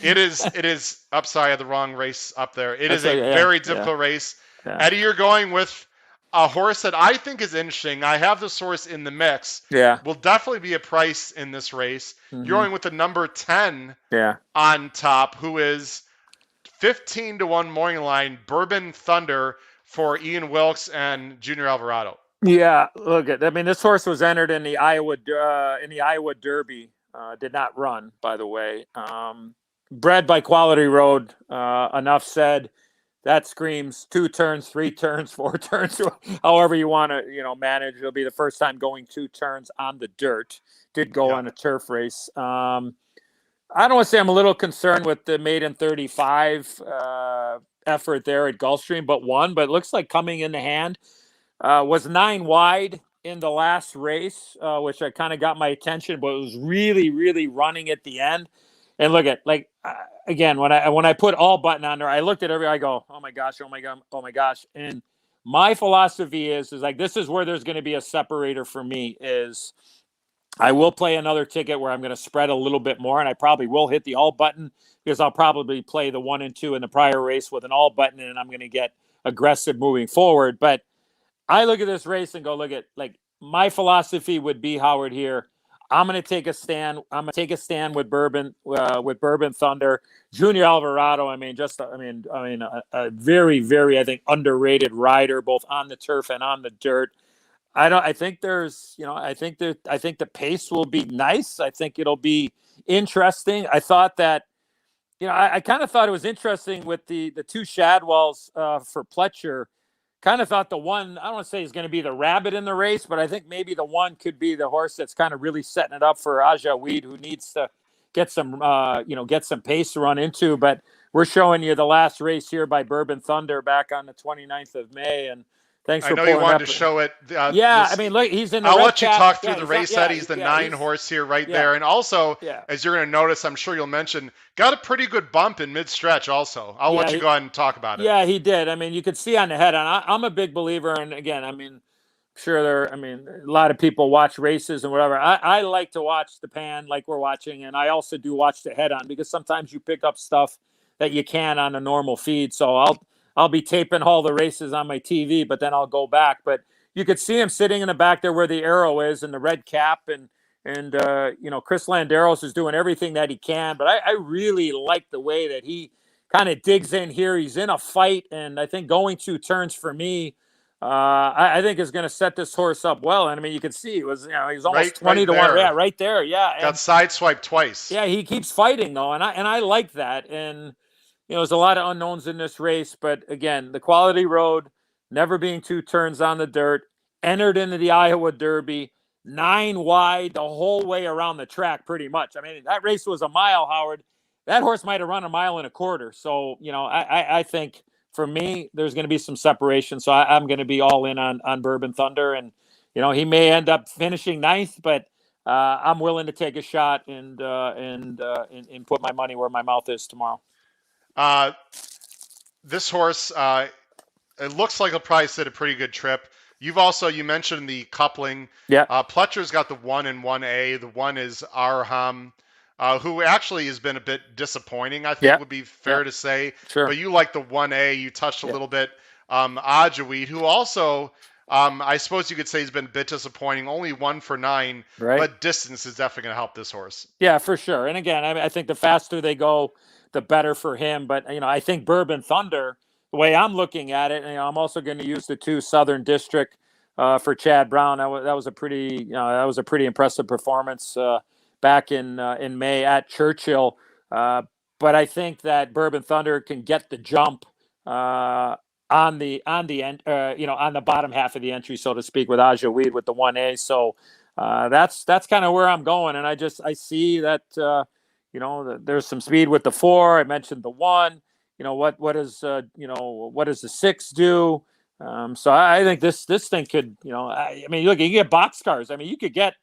it is I'm sorry, I had the wrong race up there. It is a very difficult race. Eddie, you're going with a horse that I think is interesting. I have this horse in the mix. Will definitely be a price in this race. You're going with the number 10 on top, who is 15-1 morning line, Bourbon Thunder, for Ian Wilkes and Junior Alvarado. This horse was entered in the Iowa Derby. Did not run, by the way. Bred by Quality Road. Enough said. That screams 2 turns, 3 turns, 4 turns, however you want to, manage. It'll be the first time going 2 turns on the dirt. Did go on a turf race. I don't want to say I'm a little concerned with the maiden 35 effort there at Gulfstream, but it looks like coming in the hand. Was 9 wide in the last race, which I kind of got my attention, but it was really, really running at the end. And look at again, when I put all button on there, I looked at I go, oh my gosh. And my philosophy is like, this is where there's going to be a separator for me is I will play another ticket where I'm going to spread a little bit more, and I probably will hit the all button because I'll probably play the 1 and 2 in the prior race with an all button, and I'm going to get aggressive moving forward. But I look at this race and go, my philosophy would be, Howard, here, I'm going to take a stand. I'm going to take a stand with Bourbon Thunder. Junior Alvarado, a very, very, I think, underrated rider, both on the turf and on the dirt. I think there's, I think the pace will be nice. I think it'll be interesting. I thought that, I kind of thought it was interesting with the two Shadwells for Pletcher. Kind of thought the one, I don't want to say he's going to be the rabbit in the race, but I think maybe the one could be the horse that's kind of really setting it up for Aja Weed, who needs to get some, get some pace to run into. But we're showing you the last race here by Bourbon Thunder back on the 29th of May. And thanks for I know pulling you wanted up. to show it. Look, he's in the I'll red let you cap. talk through the race, Eddie. He's the 9 horse here right yeah. there. And also, Yeah. as you're going to notice, I'm sure you'll mention, got a pretty good bump in mid-stretch also. I'll let you go ahead and talk about it. Yeah, he did. I mean, you could see on the head on. I'm a big believer. And again, I mean, a lot of people watch races and whatever. I like to watch the pan like we're watching. And I also do watch the head on, because sometimes you pick up stuff that you can on a normal feed. So I'll be taping all the races on my TV, but then I'll go back. But you could see him sitting in the back there where the arrow is, and the red cap, and Chris Landeros is doing everything that he can. But I really like the way that he kind of digs in here. He's in a fight, and I think going 2 turns for me, I think is going to set this horse up well. And I mean, you can see he was almost 20 to 1. Yeah, right there. Yeah, got sideswiped twice. Yeah, he keeps fighting though, and I like that. And there's a lot of unknowns in this race, but again, the quality road, never being 2 turns on the dirt, entered into the Iowa Derby, 9 wide the whole way around the track, pretty much. I mean, that race was a mile, Howard. That horse might have run 1.25 miles. So, I think for me, there's going to be some separation. So I'm going to be all in on Bourbon Thunder, and he may end up finishing 9th, but I'm willing to take a shot and put my money where my mouth is tomorrow. This horse, it looks like he'll probably sit a pretty good trip. You mentioned the coupling. Yeah. Pletcher's got the 1 and 1A. The 1 is Arham, who actually has been a bit disappointing, I think would be fair to say. Sure. But you like the 1A. You touched a little bit. Ajaweed, who also, I suppose you could say he's been a bit disappointing. Only 1 for 9. Right. But distance is definitely going to help this horse. Yeah, for sure. And again, I think the faster they go, the better for him. But, I think Bourbon Thunder, the way I'm looking at it, I'm also going to use the 2 Southern District for Chad Brown. That was a pretty impressive performance back in May at Churchill. But I think that Bourbon Thunder can get the jump on the bottom half of the entry, so to speak, with Aja Weed with the 1A. So that's kind of where I'm going. And I see that, there's some speed with the 4. I mentioned the 1. What does the 6 do? So I think this thing could, look, you can get boxcars. I mean, you could get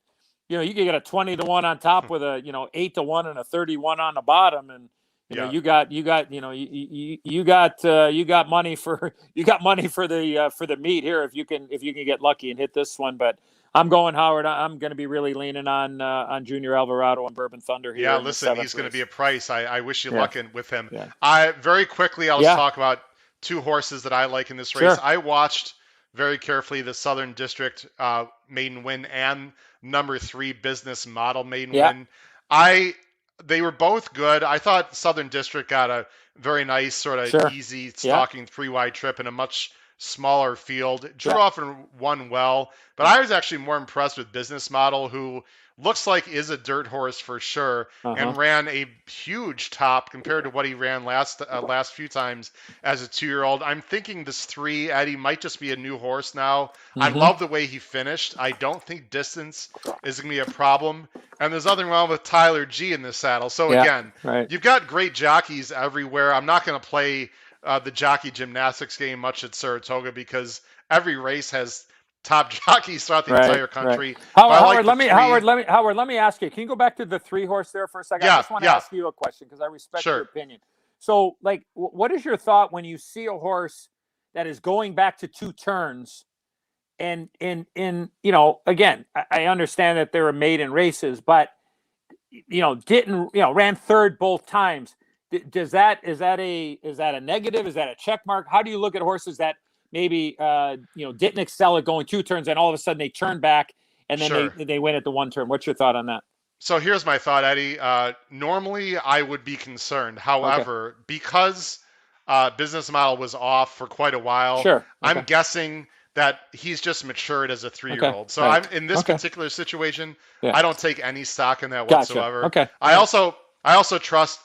a 20 to 1 on top with a 8 to 1 and a 31 on the bottom, and you got money for the meat here if you can get lucky and hit this one. But I'm going, Howard. I'm going to be really leaning on Junior Alvarado and Bourbon Thunder here. Yeah, listen, he's going to be a price. I wish you luck with him. Yeah. Very quickly, I'll talk about 2 horses that I like in this race. Sure. I watched very carefully the Southern District maiden win and number 3 Business Model maiden win. They were both good. I thought Southern District got a very nice sort of easy stalking 3-wide trip in a much smaller field. Drew off and won well, but I was actually more impressed with Business Model, who looks like is a dirt horse for sure, and ran a huge top compared to what he ran last few times as a 2-year-old. I'm thinking this 3, Eddie, might just be a new horse now. I love the way he finished. I don't think distance is going to be a problem. And there's nothing wrong with Tyler G in this saddle. So again, you've got great jockeys everywhere. I'm not going to play the jockey gymnastics game much at Saratoga because every race has top jockeys throughout the entire country. Howard, let me ask you. Can you go back to the 3 horse there for a second? I just want to ask you a question because I respect your opinion. So, what is your thought when you see a horse that is going back to 2 turns, and again, I understand that they're maiden races, but ran 3rd both times. Is that a negative? Is that a check mark? How do you look at horses that maybe didn't excel at going 2 turns and all of a sudden they turn back and then Sure. they win at the 1 turn. What's your thought on that? So here's my thought, Eddie. Normally, I would be concerned. Okay. However, because business model was off for quite a while, Sure. I'm Okay. guessing that he's just matured as a Okay. three-year-old. So I'm Right. in this Okay. particular situation, Yeah. I don't take any stock in that Gotcha. whatsoever. Okay. I also trust,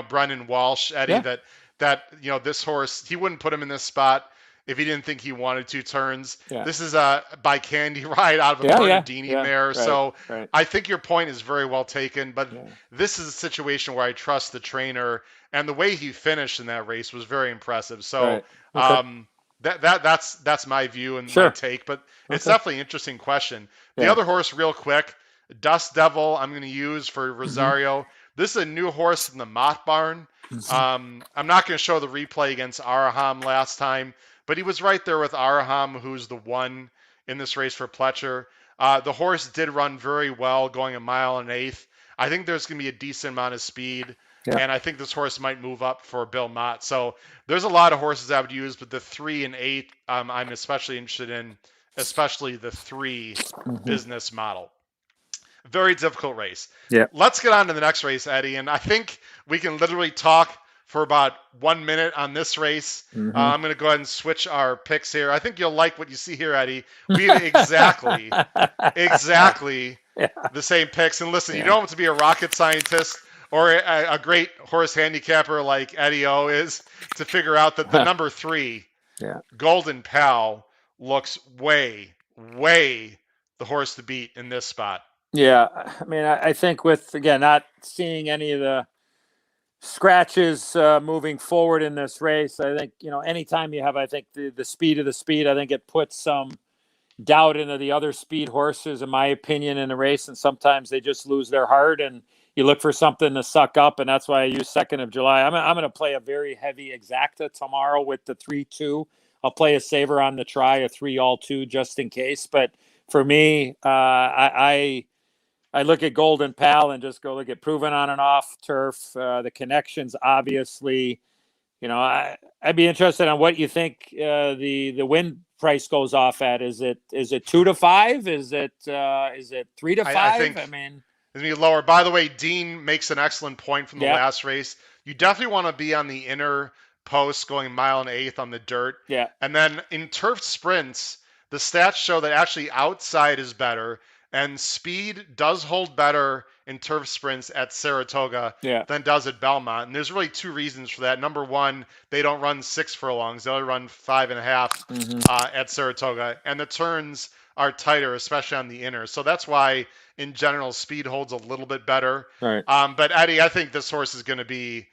Brendan Walsh, Eddie, Yeah. that this horse, he wouldn't put him in this spot if he didn't think he wanted 2 turns. Yeah. This is a by Candy ride out of a Yeah. Bernardini Yeah. mare. Right. So Right. I think your point is very well taken, but Yeah. this is a situation where I trust the trainer, and the way he finished in that race was very impressive. So Right. Okay. that's my view and my Sure. take, but it's Okay. definitely an interesting question. The Yeah. other horse, real quick, Dust Devil, I'm going to use for Rosario. This is a new horse in the Mott Barn. I'm not going to show the replay against Araham last time, but he was right there with Araham, who's the one in this race for Pletcher. The horse did run very well, going 1.125 miles. I think there's going to be a decent amount of speed, Yeah. and I think this horse might move up for Bill Mott. So there's a lot of horses I would use, but the 3 and 8, I'm especially interested in, especially the 3 business model. Very difficult race. Yeah. Let's get on to the next race, Eddie. And I think we can literally talk for about 1 minute on this race. I'm going to go ahead and switch our picks here. I think you'll like what you see here, Eddie. We have exactly Yeah. the same picks. And listen, you Yeah. don't have to be a rocket scientist or a great horse handicapper like Eddie O is to figure out that the number 3, Yeah. Golden Pal, looks way the horse to beat in this spot. Yeah, I mean, I think with, again, not seeing any of the scratches moving forward in this race, I think, anytime you have, I think the speed of the speed, I think it puts some doubt into the other speed horses, in my opinion, in the race. And sometimes they just lose their heart and you look for something to suck up. And that's why I use 2nd of July. I'm going to play a very heavy exacta tomorrow with the 3-2. I'll play a saver on the try, a 3 all 2 just in case. But for me, I look at Golden Pal and just go look at proven on and off turf. The connections, obviously, I'd be interested on what you think the win price goes off at. Is it 2 to 5? Is it 3 to 5? I think I mean, it's gonna be lower. By the way, Dean makes an excellent point from the Yeah. last race. You definitely want to be on the inner post, going 1.125 miles on the dirt. yeah, And then in turf sprints, the stats show that actually outside is better, and speed does hold better in turf sprints at Saratoga yeah, than does at Belmont. And there's really 2 reasons for that. Number one, they don't run 6 furlongs; they only run 5.5 at Saratoga, and the turns are tighter, especially on the inner. So that's why, in general, speed holds a little bit better. right, But Eddie, I think this horse is going to be.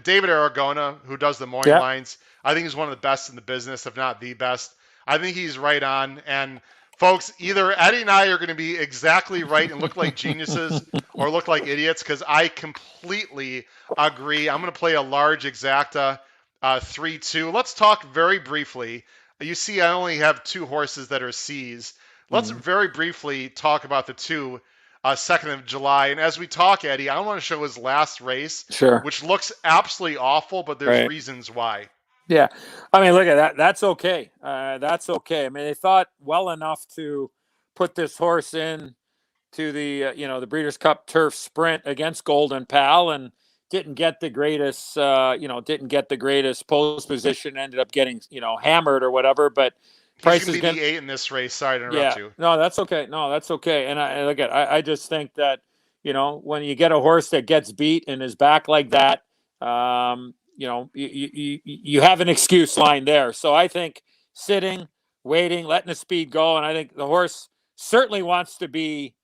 David Aragona, who does the morning Yeah. lines, I think he's one of the best in the business, if not the best. I think he's right on. And folks, either Eddie and I are going to be exactly right and look like geniuses or look like idiots, because I completely agree. I'm going to play a large exacta 3-2. Let's talk very briefly. You see, I only have 2 horses that are C's. Let's very briefly talk about the 2 2nd of July. And as we talk, Eddie, I want to show his last race, sure, which looks absolutely awful, but there's Right. reasons why. yeah. I mean, look at that. That's okay. That's okay. I mean, they thought well enough to put this horse in to the the Breeders' Cup Turf Sprint against Golden Pal, and didn't get the greatest post position. Ended up getting hammered or whatever. But He's price going is to be going. the 8 in this race. Sorry to interrupt Yeah, you. no, that's okay. No, that's okay. And I just think that when you get a horse that gets beat and is back like that, you have an excuse line there. So I think sitting, waiting, letting the speed go, and I think the horse certainly wants to be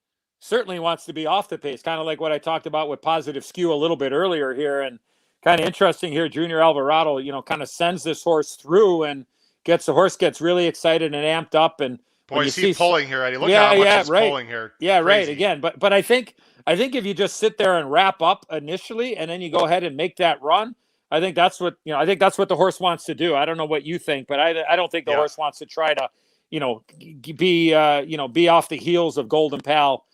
off the pace, kind of like what I talked about with Positive Skew a little bit earlier here. And kind of interesting here, Junior Alvarado, kind of sends this horse through and the horse gets really excited and amped up. And Boy, is he pulling here, Eddie? Look at how much he's pulling here. Yeah, Crazy. right. Again, but I think if you just sit there and wrap up initially, and then you go ahead and make that run, I think that's what the horse wants to do. I don't know what you think, but I don't think the horse wants to try to, be off the heels of Golden Pal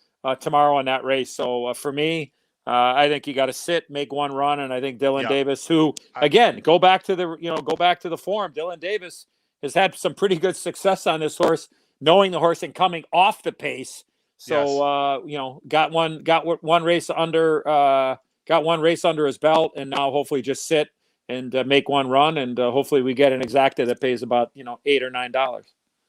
tomorrow in that race. So for me, I think you got to sit, make one run, and I think Dylan Davis, who again go back to the form. Dylan Davis has had some pretty good success on this horse. knowing the horse and coming off the pace. Yes. So got one race under his belt, and now hopefully just sit and make one run, and hopefully we get an exacta that pays about $8 or $9.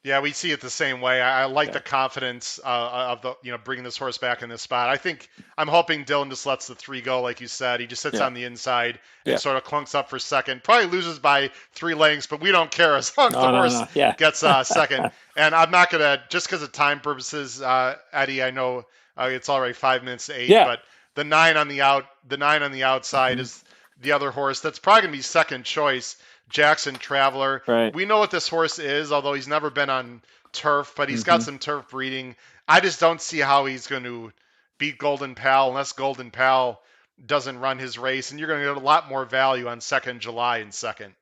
Yeah, we see it the same way. I like Yeah, the confidence of the bringing this horse back in this spot. I'm hoping Dylan just lets the 3 go, like you said. He just sits yeah, on the inside and yeah. sort of clunks up for second. Probably loses by 3 lengths, but we don't care as long as the No, no, horse no. Yeah, gets second. And I'm not gonna just because of time purposes, Eddie. I know it's already 5 minutes to 8, yeah. but the 9 on the outside Hmm. is the other horse that's probably gonna be second choice. Jackson Traveler. Right. We know what this horse is, although he's never been on turf, but he's got Hmm. some turf breeding. I just don't see how he's going to beat Golden Pal unless Golden Pal doesn't run his race, and you're going to get a lot more value on 2nd July in second.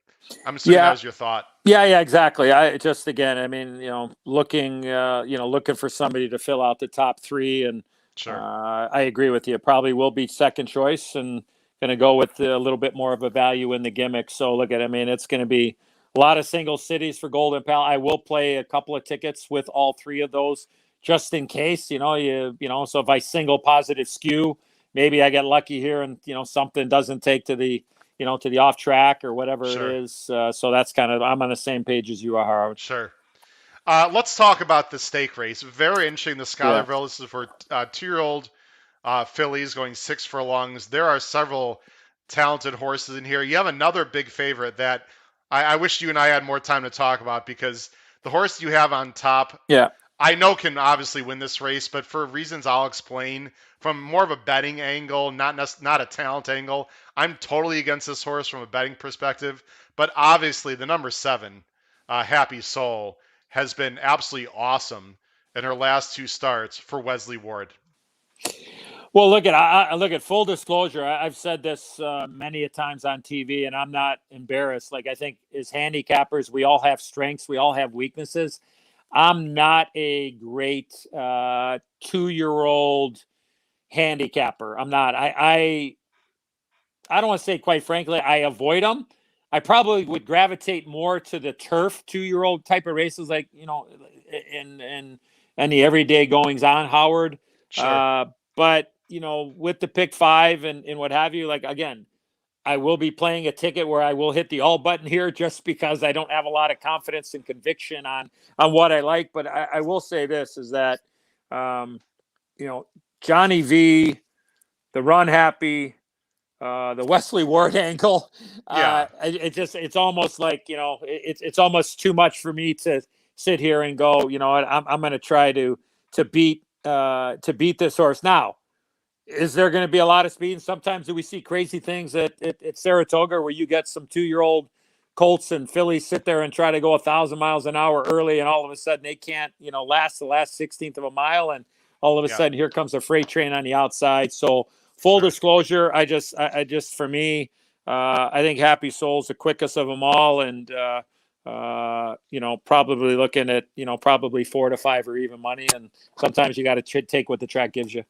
I'm assuming that Yeah, was your thought. yeah, exactly. I just again, I mean, looking for somebody to fill out the top three, and Sure. I agree with you. Probably will be second choice, and going to go with a little bit more of a value in the gimmick. So look at, I mean, it's going to be a lot of single cities for Golden Pal. I will play a couple of tickets with all three of those just in case. So if I single positive skew, maybe I get lucky here, and something doesn't take to the off track or whatever it Sure. is. So that's kind of, I'm on the same page as you are, Howard. Sure. Let's talk about the stake race. Very interesting. The Yeah. Schuylerville. This is for 2-year-old fillies going 6 furlongs. There are several talented horses in here. You have another big favorite that I wish you and I had more time to talk about because the horse you have on top, Yeah. I know can obviously win this race, but for reasons I'll explain from more of a betting angle, not a talent angle. I'm totally against this horse from a betting perspective, but obviously the number 7, Happy Soul, has been absolutely awesome in her last 2 starts for Wesley Ward. Well, look at full disclosure. I've said this many a times on TV, and I'm not embarrassed. Like, I think as handicappers, we all have strengths, we all have weaknesses. I'm not a great 2-year-old handicapper. I'm not. I don't want to say, quite frankly, I avoid them. I probably would gravitate more to the turf 2-year-old type of races, like in the everyday goings on, Howard. Sure. But with the pick 5 and what have you, like, again, I will be playing a ticket where I will hit the all button here just because I don't have a lot of confidence and conviction on what I like. But I will say this is that um, Johnny V, the Run Happy, the Wesley Ward angle. Yeah. It's almost like it's almost too much for me to sit here and go. I'm going to try to beat this horse. Now, is there going to be a lot of speed? And sometimes do we see crazy things at Saratoga where you get some 2-year-old colts and fillies sit there and try to go 1,000 miles an hour early, and all of a sudden they can't last the last 16th of a mile, and all of a Yeah. sudden here comes a freight train on the outside. So full Sure. disclosure, I just for me, I think Happy Soul's the quickest of them all, and probably looking at probably 4 to 5 or even money, and sometimes you got to take what the track gives you.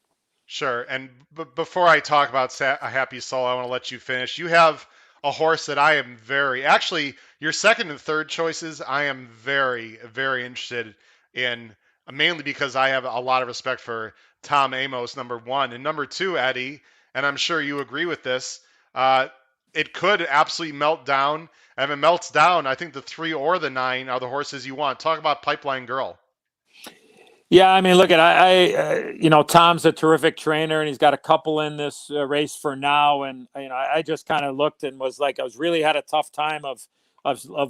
Sure. And before I talk about a Happy Soul, I want to let you finish. You have a horse that I am actually, your second and third choices, I am very, very interested in, mainly because I have a lot of respect for Tom Amos, number 1. And number 2, Eddie, and I'm sure you agree with this, it could absolutely melt down. And if it melts down, I think the 3 or the 9 are the horses you want. Talk about Pipeline Girl. Yeah, I mean, look at Tom's a terrific trainer, and he's got a couple in this race for now. And I just kind of looked and was like, I was really had a tough time of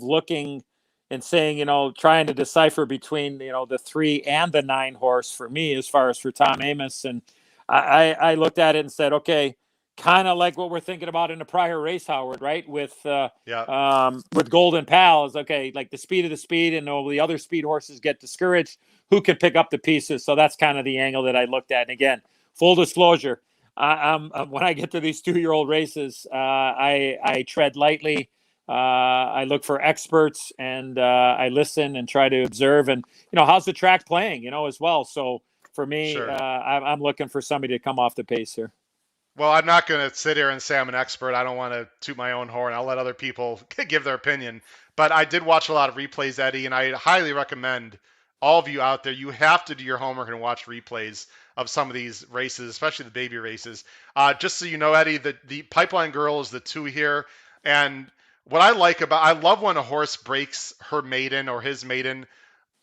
looking and saying, trying to decipher between the 3 and the 9 horse for me as far as for Tom Amos. And I looked at it and said, okay, kind of like what we're thinking about in the prior race, Howard, right? With Golden Pals, okay, like the speed of the speed, and all the other speed horses get discouraged. Who can pick up the pieces? So that's kind of the angle that I looked at. And again, full disclosure, when I get to these 2-year-old races, I tread lightly. I look for experts, and I listen and try to observe. And how's the track playing? As well. So for me, Sure. I'm looking for somebody to come off the pace here. Well, I'm not going to sit here and say I'm an expert. I don't want to toot my own horn. I'll let other people give their opinion. But I did watch a lot of replays, Eddie, and I highly recommend all of you out there, you have to do your homework and watch replays of some of these races, especially the baby races. Just so you know, Eddie, the Pipeline Girl is the 2 here. And what I love when a horse breaks her maiden or his maiden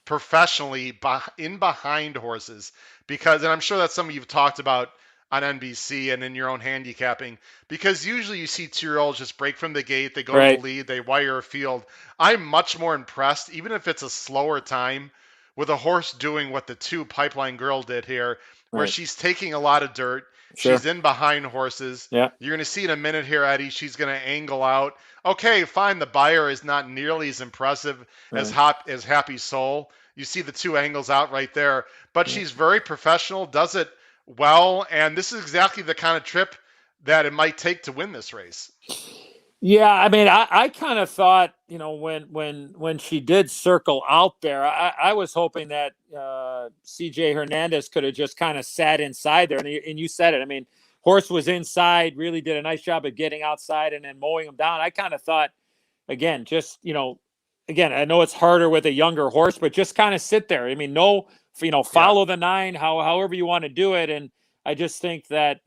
professionally in behind horses, because, and I'm sure that's something you've talked about on NBC and in your own handicapping, because usually you see 2-year-olds just break from the gate, they go to the Right. lead, they wire a field. I'm much more impressed, even if it's a slower time, with a horse doing what the 2 Pipeline Girl did here, where Right. she's taking a lot of dirt, she's Sure. in behind horses. Yeah. You're going to see in a minute here, Eddie, she's going to angle out. Okay, fine, the buyer is not nearly as impressive as Right. Happy Soul. You see the 2 angles out right there, but Yeah. she's very professional, does it well, and this is exactly the kind of trip that it might take to win this race. Yeah, I mean, I kind of thought, when she did circle out there, I was hoping that CJ Hernandez could have just kind of sat inside there, and you said it. I mean, horse was inside, really did a nice job of getting outside and then mowing him down. I kind of thought, again, just again, I know it's harder with a younger horse, but just kind of sit there. I mean, no, Yeah, follow the 9, however you want to do it, and I just think that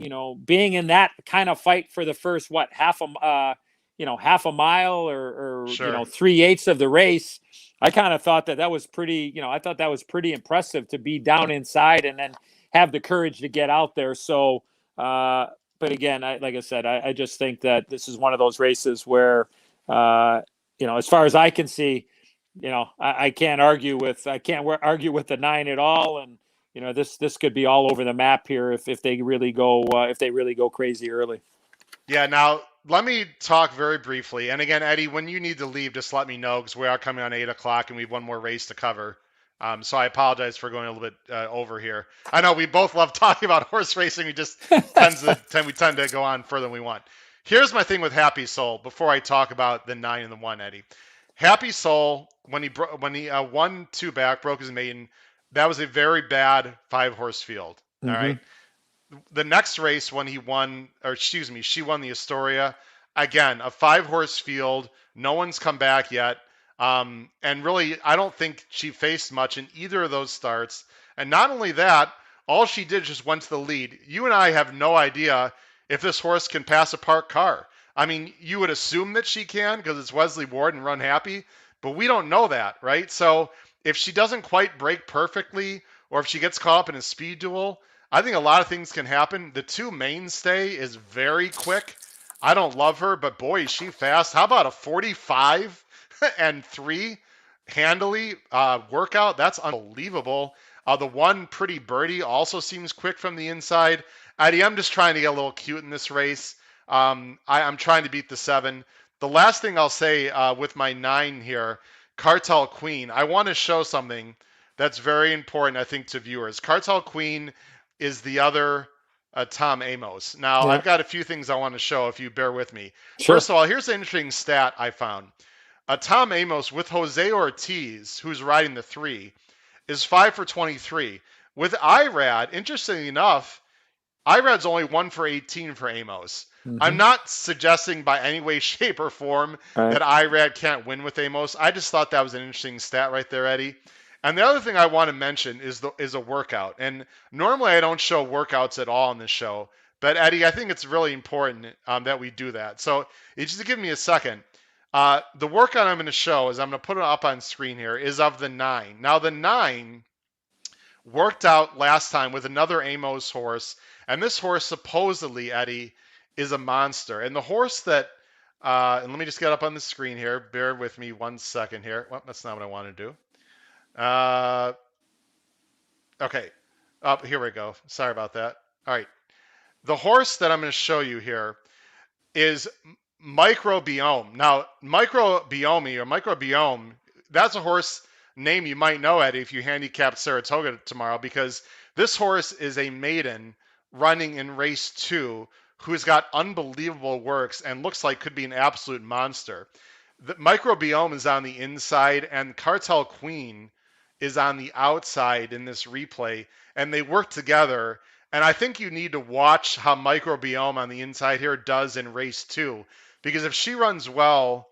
being in that kind of fight for the first half a mile or sure. 3/8 of the race, I kind of thought that was pretty. I thought that was pretty impressive to be down inside and then have the courage to get out there. So, but again, like I said, I just think that this is one of those races where, as far as I can see, I can't argue with the 9 at all, and this could be all over the map here if they really go crazy early. Yeah, now let me talk very briefly. And again, Eddie, when you need to leave, just let me know because we are coming on 8 o'clock and we have one more race to cover. So I apologize for going a little bit over here. I know we both love talking about horse racing. We just tend to go on further than we want. Here's my thing with Happy Soul. Before I talk about the 9 and the 1, Eddie, Happy Soul when he won 2 back, broke his maiden. That was a very bad 5-horse field. All right. Mm-hmm. The next race when he won, or excuse me, she won the Astoria. Again, a 5-horse field. No one's come back yet. And really, I don't think she faced much in either of those starts. And not only that, all she did just went to the lead. You and I have no idea if this horse can pass a parked car. I mean, you would assume that she can because it's Wesley Ward and Run Happy, but we don't know that, right? So if she doesn't quite break perfectly, or if she gets caught up in a speed duel, I think a lot of things can happen. The 2 mainstay is very quick. I don't love her, but boy, is she fast. How about a 45 and 3 handily workout? That's unbelievable. The 1 Pretty Birdie also seems quick from the inside. Eddie, I'm just trying to get a little cute in this race. I'm trying to beat the 7. The last thing I'll say with my 9 here, Cartel Queen, I want to show something that's very important, I think, to viewers. Cartel Queen is the other Tom Amos. Now, Yeah. I've got a few things I want to show if you bear with me. Sure. First of all, here's an interesting stat I found. Tom Amos with Jose Ortiz, who's riding the 3, is 5 for 23. With IRAD, interestingly enough, IRAD's only 1 for 18 for Amos. I'm Mm-hmm. not suggesting by any way, shape, or form All right. that IRAD can't win with Amos. I just thought that was an interesting stat right there, Eddie. And the other thing I want to mention is a workout. And normally I don't show workouts at all on this show, but Eddie, I think it's really important that we do that. So just to give me a second, the workout I'm going to show is I'm going to put it up on screen here is of the 9. Now the 9 worked out last time with another Amos horse, and this horse supposedly, Eddie, is a monster. And the horse that, and let me just get up on the screen here. Bear with me 1 second here. Well, that's not what I want to do. Okay. Here we go. Sorry about that. All right. The horse that I'm going to show you here is Microbiome. Now, Microbiome, that's a horse name you might know, Eddie, if you handicapped Saratoga tomorrow, because this horse is a maiden running in race 2 who's got unbelievable works and looks like could be an absolute monster. The Microbiome is on the inside, and Cartel Queen is on the outside in this replay, and they work together. And I think you need to watch how Microbiome on the inside here does in race 2, because if she runs well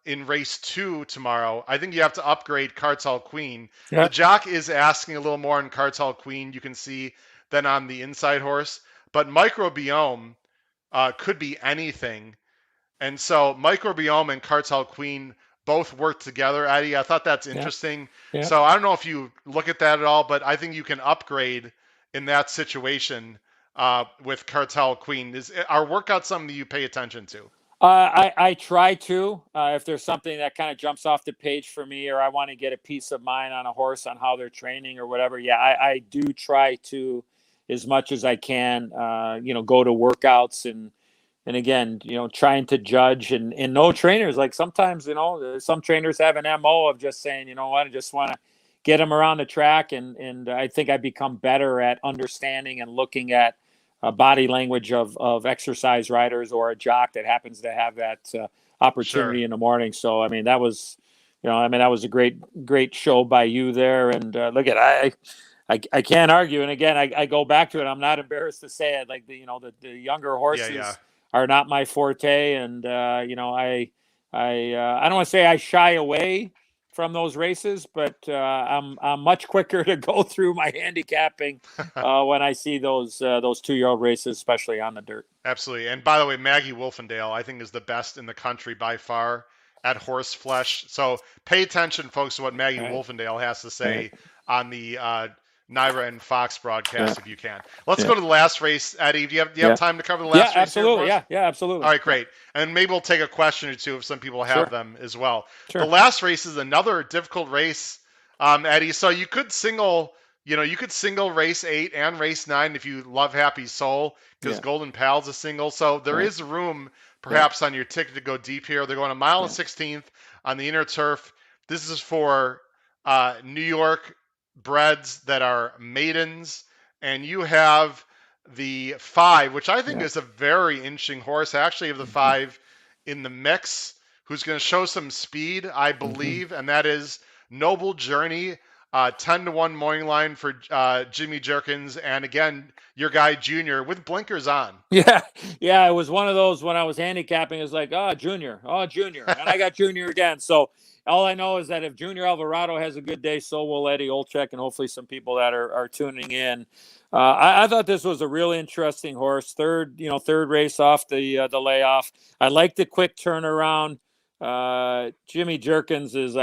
in race 2 tomorrow. I think you have to upgrade Cartel Queen. The Yeah. jock is asking a little more in Cartel Queen, you can see, than on the inside horse. But Microbiome could be anything. And so Microbiome and Cartel Queen both work together, Eddie. I thought that's Yeah. interesting. Yeah. So I don't know if you look at that at all, but I think you can upgrade in that situation with Cartel Queen. Are workouts something that you pay attention to? I try to, if there's something that kind of jumps off the page for me, or I want to get a peace of mind on a horse on how they're training or whatever. Yeah, I do try to, as much as I can, go to workouts and again, trying to judge and know trainers. Like sometimes, some trainers have an MO of just saying, you know what, I just want to get them around the track. And I think I become better at understanding and looking at body language of exercise riders or a jock that happens to have that opportunity Sure. in the morning. So, I mean, that was, that was a great show by you there. And look at, I can't argue. And again, I go back to it. I'm not embarrassed to say it. Like the younger Yeah, yeah. horses are not my forte. And, I don't want to say I shy away from those races, but I'm much quicker to go through my handicapping when I see those 2-year-old races, especially on the dirt. Absolutely. And by the way, Maggie Wolfendale, I think, is the best in the country by far at horse flesh. So pay attention, folks, to what Maggie Right. Wolfendale has to say Right. on the Naira and Fox broadcast, Yeah. if you can. Let's Yeah. go to the last race, Eddie. Do you Yeah. have time to cover the last race here for Absolutely. us? Yeah, absolutely. All right, great. And maybe we'll take a question or two if some people have Sure. them as well. Sure. The last race is another difficult race, Eddie. So you could single race 8 and race 9 if you love Happy Soul, because Yeah. Golden Pal's a single. So there Right. is room perhaps on your ticket to go deep here. They're going a mile and 16th on the inner turf. This is for New York breds that are maidens, and you have the 5, which I think Yeah. is a very interesting horse. I actually have the 5 in the mix, who's going to show some speed, I believe, and that is Noble Journey. 10-1 morning line for Jimmy Jerkins, and again, your guy Junior with blinkers on. Yeah, it was one of those when I was handicapping. It's like, Junior, and I got Junior again. So all I know is that if Junior Alvarado has a good day, so will Eddie Olczyk, and hopefully some people that are tuning in. I thought this was a really interesting horse. Third race off the layoff. I like the quick turnaround. Jimmy Jerkins is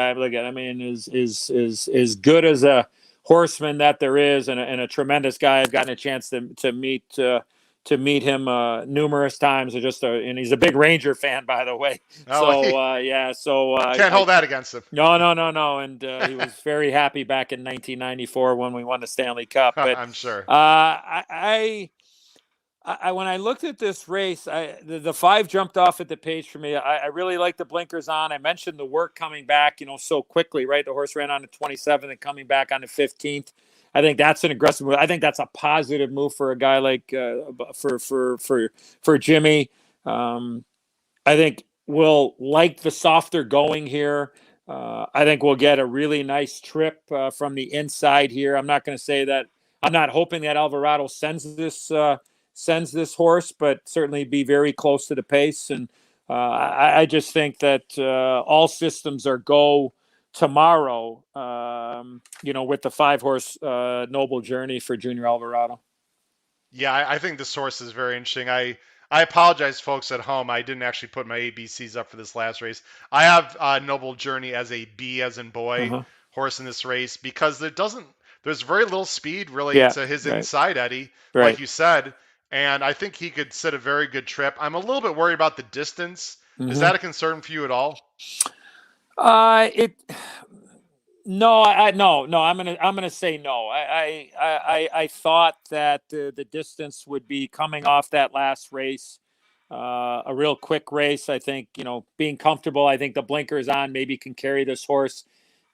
is good as a horseman that there is, and a tremendous guy. I've gotten a chance to meet him numerous times. And he's a big Ranger fan, by the way. Can't hold that against him. No. And he was very happy back in 1994 when we won the Stanley Cup. But I'm sure. When I looked at this race, the 5 jumped off at the page for me. I really like the blinkers on. I mentioned the work coming back, so quickly, right? The horse ran on the 27th and coming back on the 15th. I think that's an aggressive move. I think that's a positive move for a guy like for Jimmy. I think we'll like the softer going here. I think we'll get a really nice trip from the inside here. I'm not going to say that. I'm not hoping that Alvarado sends this horse, but certainly be very close to the pace. And I just think that all systems are go tomorrow, with the 5-horse Noble Journey for Junior Alvarado. Yeah, I think this horse is very interesting. I apologize, folks at home. I didn't actually put my ABCs up for this last race. I have Noble Journey as a B as in boy horse in this race because there's very little speed really to his inside, Eddie, like you said. And I think he could set a very good trip. I'm a little bit worried about the distance. Is that a concern for you at all? No. I'm gonna say no. I thought that the distance would be coming off that last race, a real quick race. I think being comfortable. I think the blinkers on maybe can carry this horse.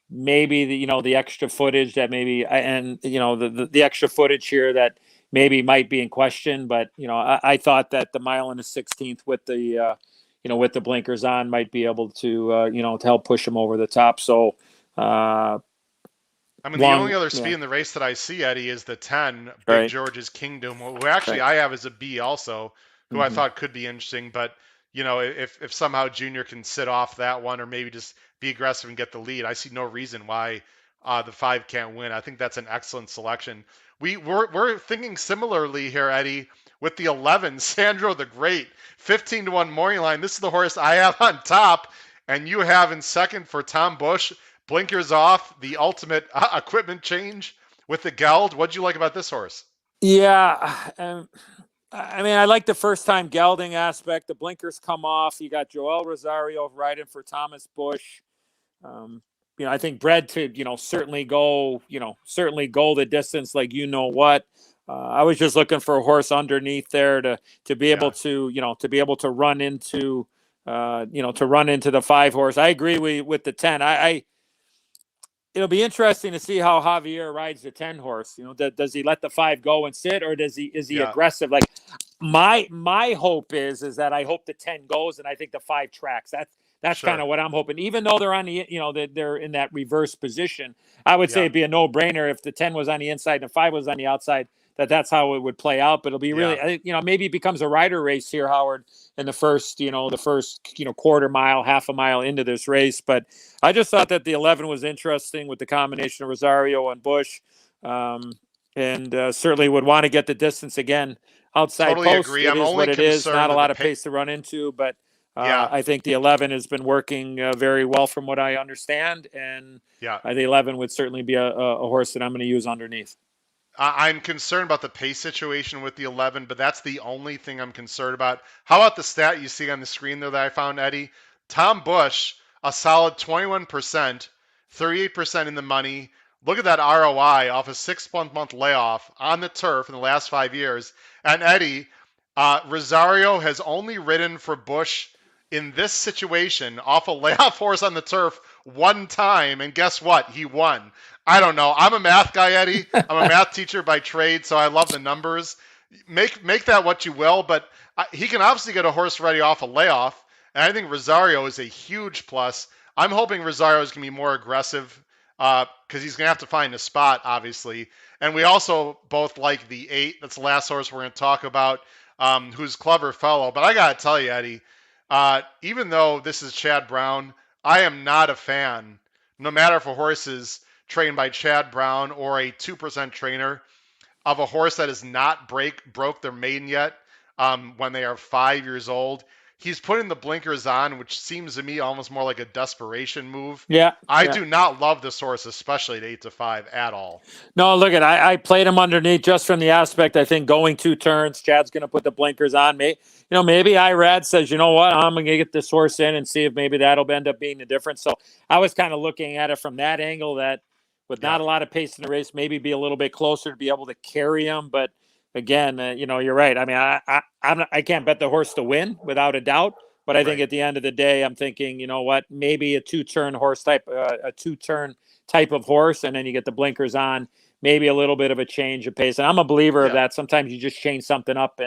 Maybe the extra footage that maybe the extra footage here that maybe might be in question. But I thought that the mile and the 16th with the with the blinkers on might be able to to help push him over the top. So. I mean, the only other speed in the race that I see, Eddie, is the 10, Big George's Kingdom, who actually I have as a B also, who I thought could be interesting. But if somehow Junior can sit off that one or maybe just be aggressive and get the lead, I see no reason why the 5 can't win. I think that's an excellent selection. We're thinking similarly here, Eddie, with the 11, Sandro the Great, 15-1 morning line. This is the horse I have on top, and you have in second for Tom Bush. Blinkers off, the ultimate equipment change with the geld. What'd you like about this horse? Yeah. I mean, I like the first time gelding aspect. The blinkers come off. You got Joel Rosario riding for Thomas Bush. Um, I think bred to, certainly go the distance, like, what. I was just looking for a horse underneath there to be able to, run into, the 5 horse. I agree with the 10. It'll be interesting to see how Javier rides the 10 horse. Does he let the 5 go and sit, or is he aggressive? Like, my hope is that I hope the 10 goes and I think the 5 tracks. That's kind of what I'm hoping. Even though they're on they're in that reverse position, I would say it'd be a no-brainer if the 10 was on the inside and the 5 was on the outside. That's how it would play out. But it'll be really, maybe it becomes a rider race here, Howard, in the first quarter mile, half a mile into this race. But I just thought that the 11 was interesting with the combination of Rosario and Bush, and certainly would want to get the distance again outside totally post. Agree. It I'm is only what it is. Not a lot of pace pace to run into, but I think the 11 has been working very well from what I understand, and the 11 would certainly be a horse that I'm going to use underneath. I'm concerned about the pace situation with the 11, but that's the only thing I'm concerned about. How about the stat you see on the screen there that I found, Eddie? Tom Bush, a solid 21%, 38% in the money. Look at that ROI off a 6-month layoff on the turf in the last 5 years. And Eddie, Rosario has only ridden for Bush in this situation off a layoff horse on the turf one time, and guess what? He won. I don't know. I'm a math guy, Eddie. I'm a math teacher by trade, so I love the numbers. Make that what you will, but he can obviously get a horse ready off a layoff, and I think Rosario is a huge plus. I'm hoping Rosario is going to be more aggressive because he's going to have to find a spot, obviously. And we also both like the 8. That's the last horse we're going to talk about, who's Clever Fellow. But I got to tell you, Eddie, even though this is Chad Brown, I am not a fan, no matter if a horse is trained by Chad Brown or a 2% trainer, of a horse that has not broke their maiden yet when they are 5 years old. He's putting the blinkers on, which seems to me almost more like a desperation move. I do not love this horse, especially at 8-5 at all. No, look at I played him underneath just from the aspect. I think going 2 turns, Chad's going to put the blinkers on. Maybe Irad says, you know what, I'm going to get this horse in and see if maybe that'll end up being the difference. So I was kind of looking at it from that angle, that with not a lot of pace in the race, maybe be a little bit closer to be able to carry him. But again, you're right. I mean, I can't bet the horse to win without a doubt. But I think at the end of the day, I'm thinking, you know what, maybe a 2-turn horse type, a 2-turn type of horse, and then you get the blinkers on, maybe a little bit of a change of pace. And I'm a believer of that. Sometimes you just change something up,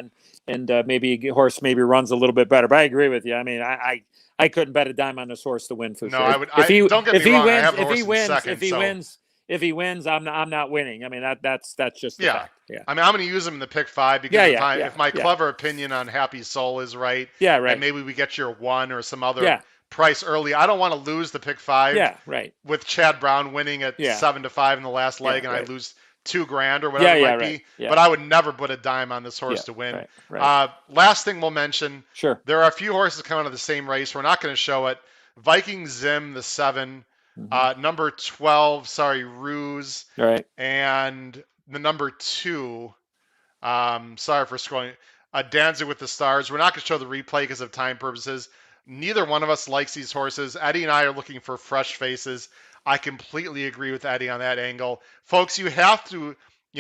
and maybe a horse maybe runs a little bit better. But I agree with you. I mean, I couldn't bet a dime on this horse to win for sure. I would. Don't get me wrong. I have the horse in second. If he wins, I'm not winning. I mean, that's just the fact. I mean, I'm going to use him in the pick 5 because if my clever opinion on Happy Soul is right, and maybe we get your 1 or some other price early. I don't want to lose the pick 5. With Chad Brown winning at 7-5 in the last leg, and I lose $2,000 or whatever it might be. But I would never put a dime on this horse to win. Last thing we'll mention. Sure. There are a few horses coming out of the same race. We're not going to show it. Viking Zim, the 7. Number 12, Ruse. And the number 2, sorry for scrolling, Danzig with the Stars. We're not going to show the replay because of time purposes. Neither one of us likes these horses. Eddie and I are looking for fresh faces. I completely agree with Eddie on that angle. Folks, you have to,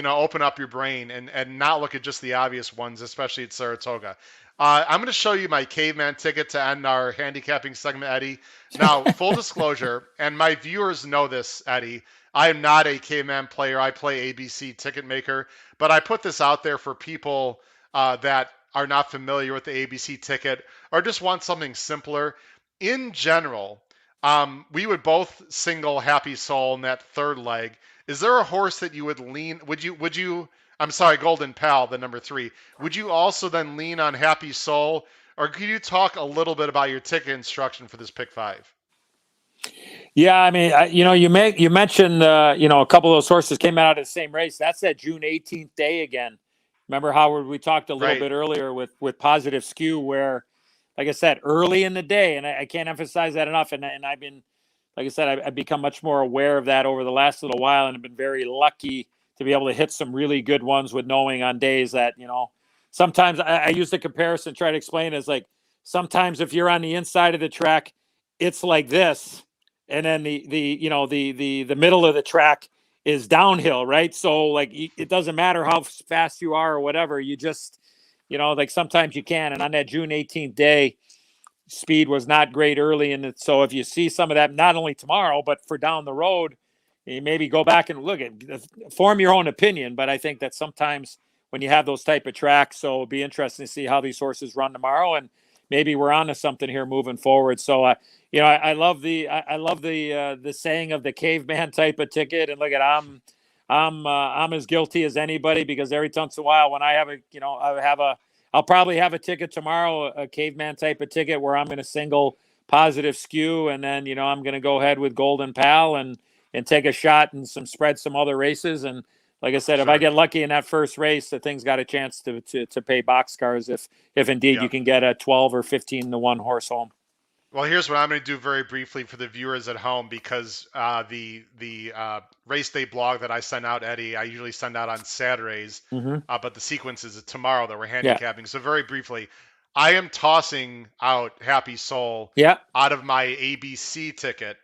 open up your brain and not look at just the obvious ones, especially at Saratoga. I'm going to show you my caveman ticket to end our handicapping segment, Eddie. Now, full disclosure, and my viewers know this, Eddie, I am not a caveman player. I play ABC Ticket Maker, but I put this out there for people that are not familiar with the ABC ticket or just want something simpler. In general, we would both single Happy Soul in that third leg. Is there a horse that you would lean? Would you? I'm sorry, Golden Pal, the number 3. Would you also then lean on Happy Soul, or could you talk a little bit about your ticket instruction for this pick 5? Yeah, I mean, you mentioned, a couple of those horses came out of the same race. That's that June 18th day again. Remember, Howard, we talked a little Right. bit earlier with Positive Skew, where, like I said, early in the day, and I can't emphasize that enough. And I've been, like I said, I've become much more aware of that over the last little while, and I've been very lucky to be able to hit some really good ones with knowing on days that, sometimes I use the comparison, try to explain it as like sometimes if you're on the inside of the track, it's like this, and then the middle of the track is downhill, right? So like it doesn't matter how fast you are or whatever, you just like sometimes you can. And on that June 18th day, speed was not great early, and so if you see some of that, not only tomorrow but for down the road, you maybe go back and look at, form your own opinion. But I think that sometimes when you have those type of tracks, so it'll be interesting to see how these horses run tomorrow, and maybe we're on to something here moving forward. So I love the saying of the caveman type of ticket. And look at, I'm as guilty as anybody, because every once in a while when I have I'll probably have a ticket tomorrow, a caveman type of ticket, where I'm going to single Positive Skew, and then I'm going to go ahead with Golden Pal and take a shot and spread some other races. And like I said, if I get lucky in that first race, the thing's got a chance to pay boxcars if indeed you can get a 12 or 15 to 1 horse home. Well, here's what I'm going to do very briefly for the viewers at home, because the race day blog that I send out, Eddie, I usually send out on Saturdays, but the sequence is tomorrow that we're handicapping. So very briefly, I am tossing out Happy Soul out of my ABC ticket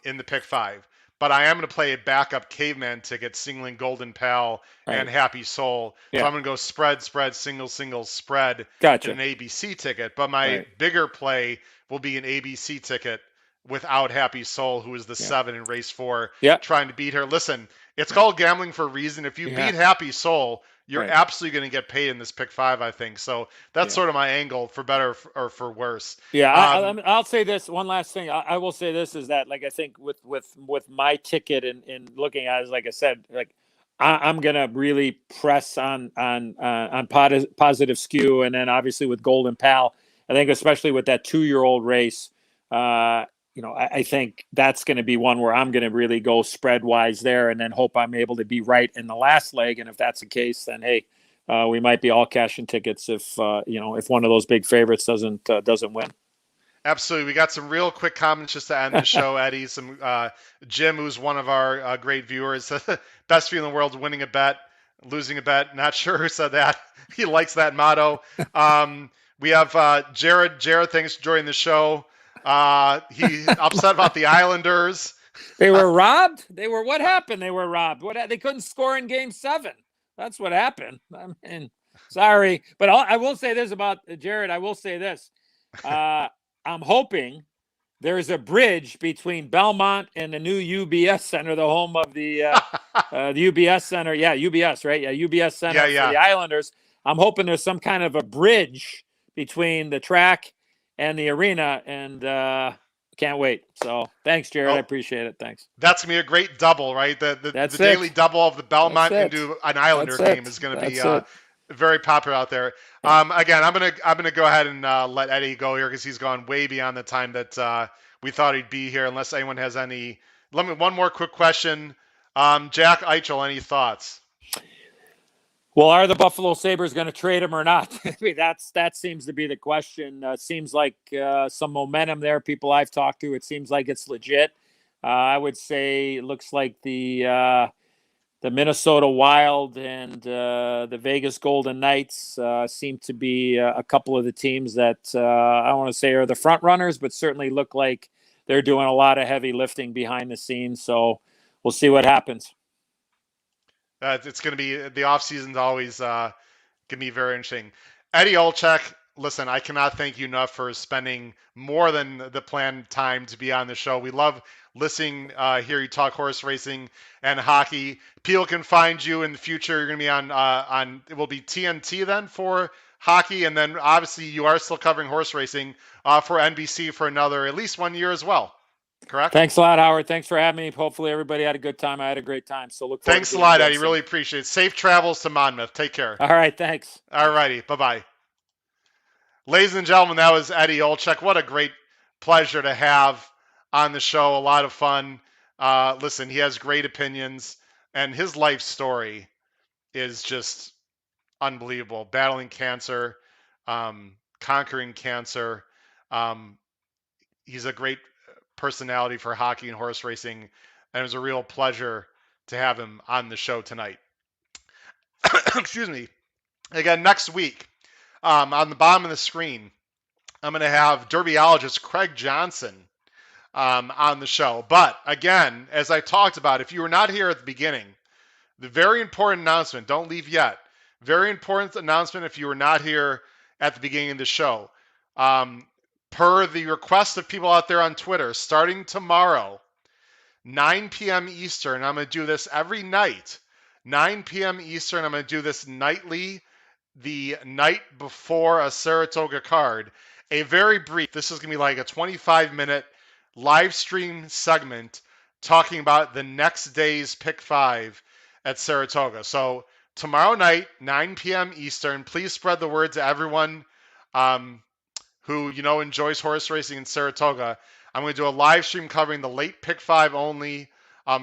in the pick 5. But I am going to play a backup caveman ticket, singling Golden Pal and Happy Soul. So I'm going to go spread, single, spread in an ABC ticket. But my bigger play will be an ABC ticket without Happy Soul, who is the 7 in race 4, trying to beat her. Listen, it's called gambling for a reason. If you beat Happy Soul, you're absolutely going to get paid in this pick 5, I think. So that's sort of my angle, for better or for worse. Yeah, I'll say this one last thing. I will say this is that, like, I think with my ticket and looking at it, like I said, like I'm gonna really press on Positive Skew, and then obviously with Golden Pal. I think especially with that 2-year-old race, I think that's going to be one where I'm going to really go spread wise there, and then hope I'm able to be right in the last leg. And if that's the case, then hey, we might be all cashing tickets if one of those big favorites doesn't win. Absolutely. We got some real quick comments just to end the show, Eddie. Some Jim, who's one of our great viewers, best feeling in the world, winning a bet, losing a bet. Not sure who said that. He likes that motto. We have Jared. Jared, thanks for joining the show. He upset about the Islanders. They were robbed? What happened? They were robbed. They couldn't score in Game 7. That's what happened. I mean, sorry. But I will say this about Jared. I will say this. I'm hoping there's a bridge between Belmont and the new UBS Center, the home of the UBS Center. Yeah, UBS, right? Yeah, UBS Center for the Islanders. I'm hoping there's some kind of a bridge between the track and the arena, and can't wait. So thanks, Jared. I appreciate it. Thanks. That's gonna be a great double, right? The daily double of the Belmont into an Islander game is gonna be very popular out there. Again, I'm gonna go ahead and let Eddie go here, because he's gone way beyond the time that we thought he'd be here. Unless anyone has any. One more quick question. Jack Eichel, any thoughts? Well, are the Buffalo Sabres going to trade him or not? I mean, that seems to be the question. Seems like some momentum there. People I've talked to, it seems like it's legit. I would say it looks like the Minnesota Wild and the Vegas Golden Knights seem to be a couple of the teams that I don't want to say are the front runners, but certainly look like they're doing a lot of heavy lifting behind the scenes. So we'll see what happens. It's going to be, the offseason's always going to be very interesting. Eddie Olczyk, listen, I cannot thank you enough for spending more than the planned time to be on the show. We love listening, hear you talk horse racing and hockey. People can find you in the future. You're going to be on it will be TNT then for hockey, and then obviously you are still covering horse racing for NBC for another at least 1 year as well. Correct? Thanks a lot, Howard. Thanks for having me. Hopefully everybody had a good time. I had a great time. So look forward Thanks a lot, Eddie. Really appreciate it. Safe travels to Monmouth. Take care. All right. Thanks. All righty. Bye-bye. Ladies and gentlemen, that was Eddie Olczyk. What a great pleasure to have on the show. A lot of fun. Listen, he has great opinions, and his life story is just unbelievable. Battling cancer, conquering cancer. Um, he's a great personality for hockey and horse racing, and it was a real pleasure to have him on the show tonight. Excuse me. Again, next week, on the bottom of the screen, I'm going to have derbyologist Craig Johnson on the show. But again, as I talked about, if you were not here at the beginning, the very important announcement, don't leave yet. Very important announcement if you were not here at the beginning of the show. Per the request of people out there on Twitter, starting tomorrow, 9 p.m. Eastern, I'm going to do this every night. 9 p.m. Eastern, I'm going to do this nightly, the night before a Saratoga card. A very brief, this is going to be like a 25-minute live stream segment talking about the next day's Pick 5 at Saratoga. So tomorrow night, 9 p.m. Eastern, please spread the word to everyone who enjoys horse racing in Saratoga. I'm going to do a live stream covering the late Pick 5 only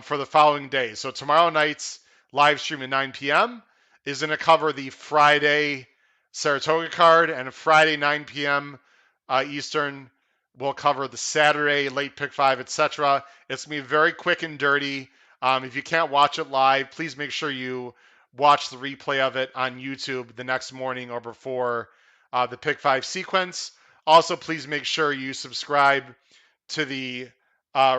for the following days. So tomorrow night's live stream at 9 p.m. is going to cover the Friday Saratoga card, and Friday 9 p.m. Eastern will cover the Saturday late Pick 5, etc. It's going to be very quick and dirty. If you can't watch it live, please make sure you watch the replay of it on YouTube the next morning or before the Pick 5 sequence. Also, please make sure you subscribe to the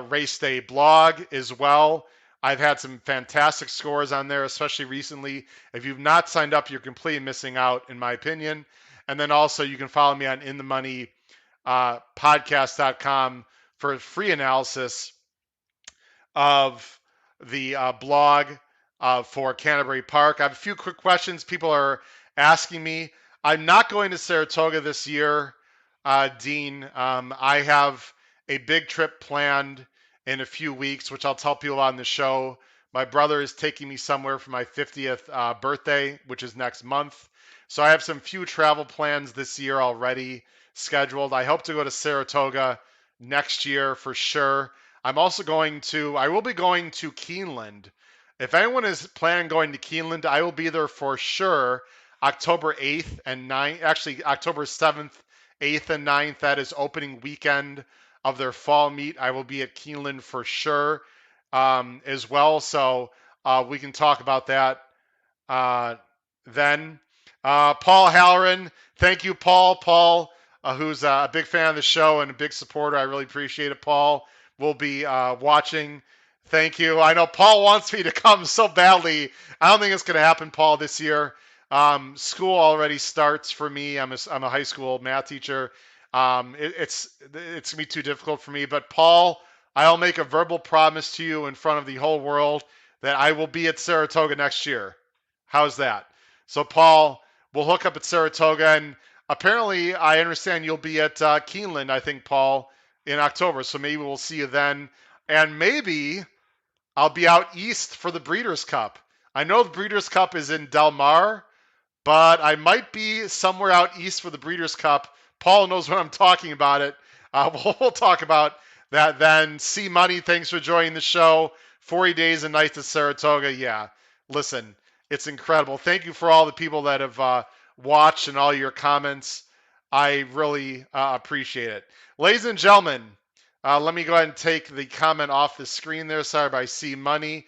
Race Day blog as well. I've had some fantastic scores on there, especially recently. If you've not signed up, you're completely missing out, in my opinion. And then also, you can follow me on InTheMoneyPodcast.com for free analysis of the blog for Canterbury Park. I have a few quick questions people are asking me. I'm not going to Saratoga this year, Dean. I have a big trip planned in a few weeks, which I'll tell people on the show. My brother is taking me somewhere for my 50th birthday, which is next month. So I have some few travel plans this year already scheduled. I hope to go to Saratoga next year for sure. I will be going to Keeneland. If anyone is planning going to Keeneland, I will be there for sure October 8th and 9th, actually October 7th, 8th and 9th. That is opening weekend of their fall meet. I will be at Keeneland for sure as well. So we can talk about that then. Paul Halloran, thank you, Paul. Paul, who's a big fan of the show and a big supporter. I really appreciate it, Paul. Will be watching. Thank you. I know Paul wants me to come so badly. I don't think it's going to happen, Paul, this year. School already starts for me. I'm a high school math teacher. It's going to be too difficult for me. But Paul, I'll make a verbal promise to you in front of the whole world that I will be at Saratoga next year. How's that? So Paul, we'll hook up at Saratoga, and apparently I understand you'll be at Keeneland, I think, Paul, in October. So maybe we'll see you then. And maybe I'll be out east for the Breeders' Cup. I know the Breeders' Cup is in Del Mar, but I might be somewhere out east for the Breeders' Cup. Paul knows what I'm talking about it. We'll talk about that then. C Money, thanks for joining the show. 40 days and nights at Saratoga. Yeah, listen, it's incredible. Thank you for all the people that have watched and all your comments. I really appreciate it. Ladies and gentlemen, let me go ahead and take the comment off the screen there. Sorry about C Money.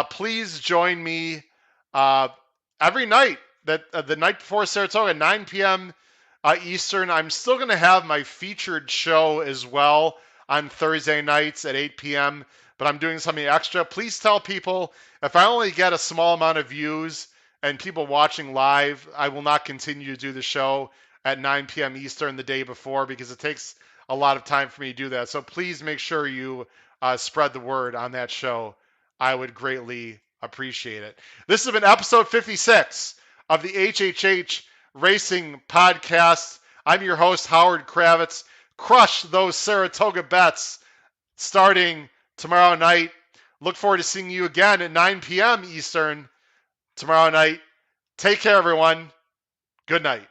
Please join me every night, the night before Saratoga, 9 p.m. Eastern. I'm still going to have my featured show as well on Thursday nights at 8 p.m., but I'm doing something extra. Please tell people, if I only get a small amount of views and people watching live, I will not continue to do the show at 9 p.m. Eastern the day before, because it takes a lot of time for me to do that. So please make sure you spread the word on that show. I would greatly appreciate it. This has been episode 56 of the HHH Racing Podcast. I'm your host, Howard Kravitz. Crush those Saratoga bets starting tomorrow night. Look forward to seeing you again at 9 p.m. Eastern tomorrow night. Take care, everyone. Good night.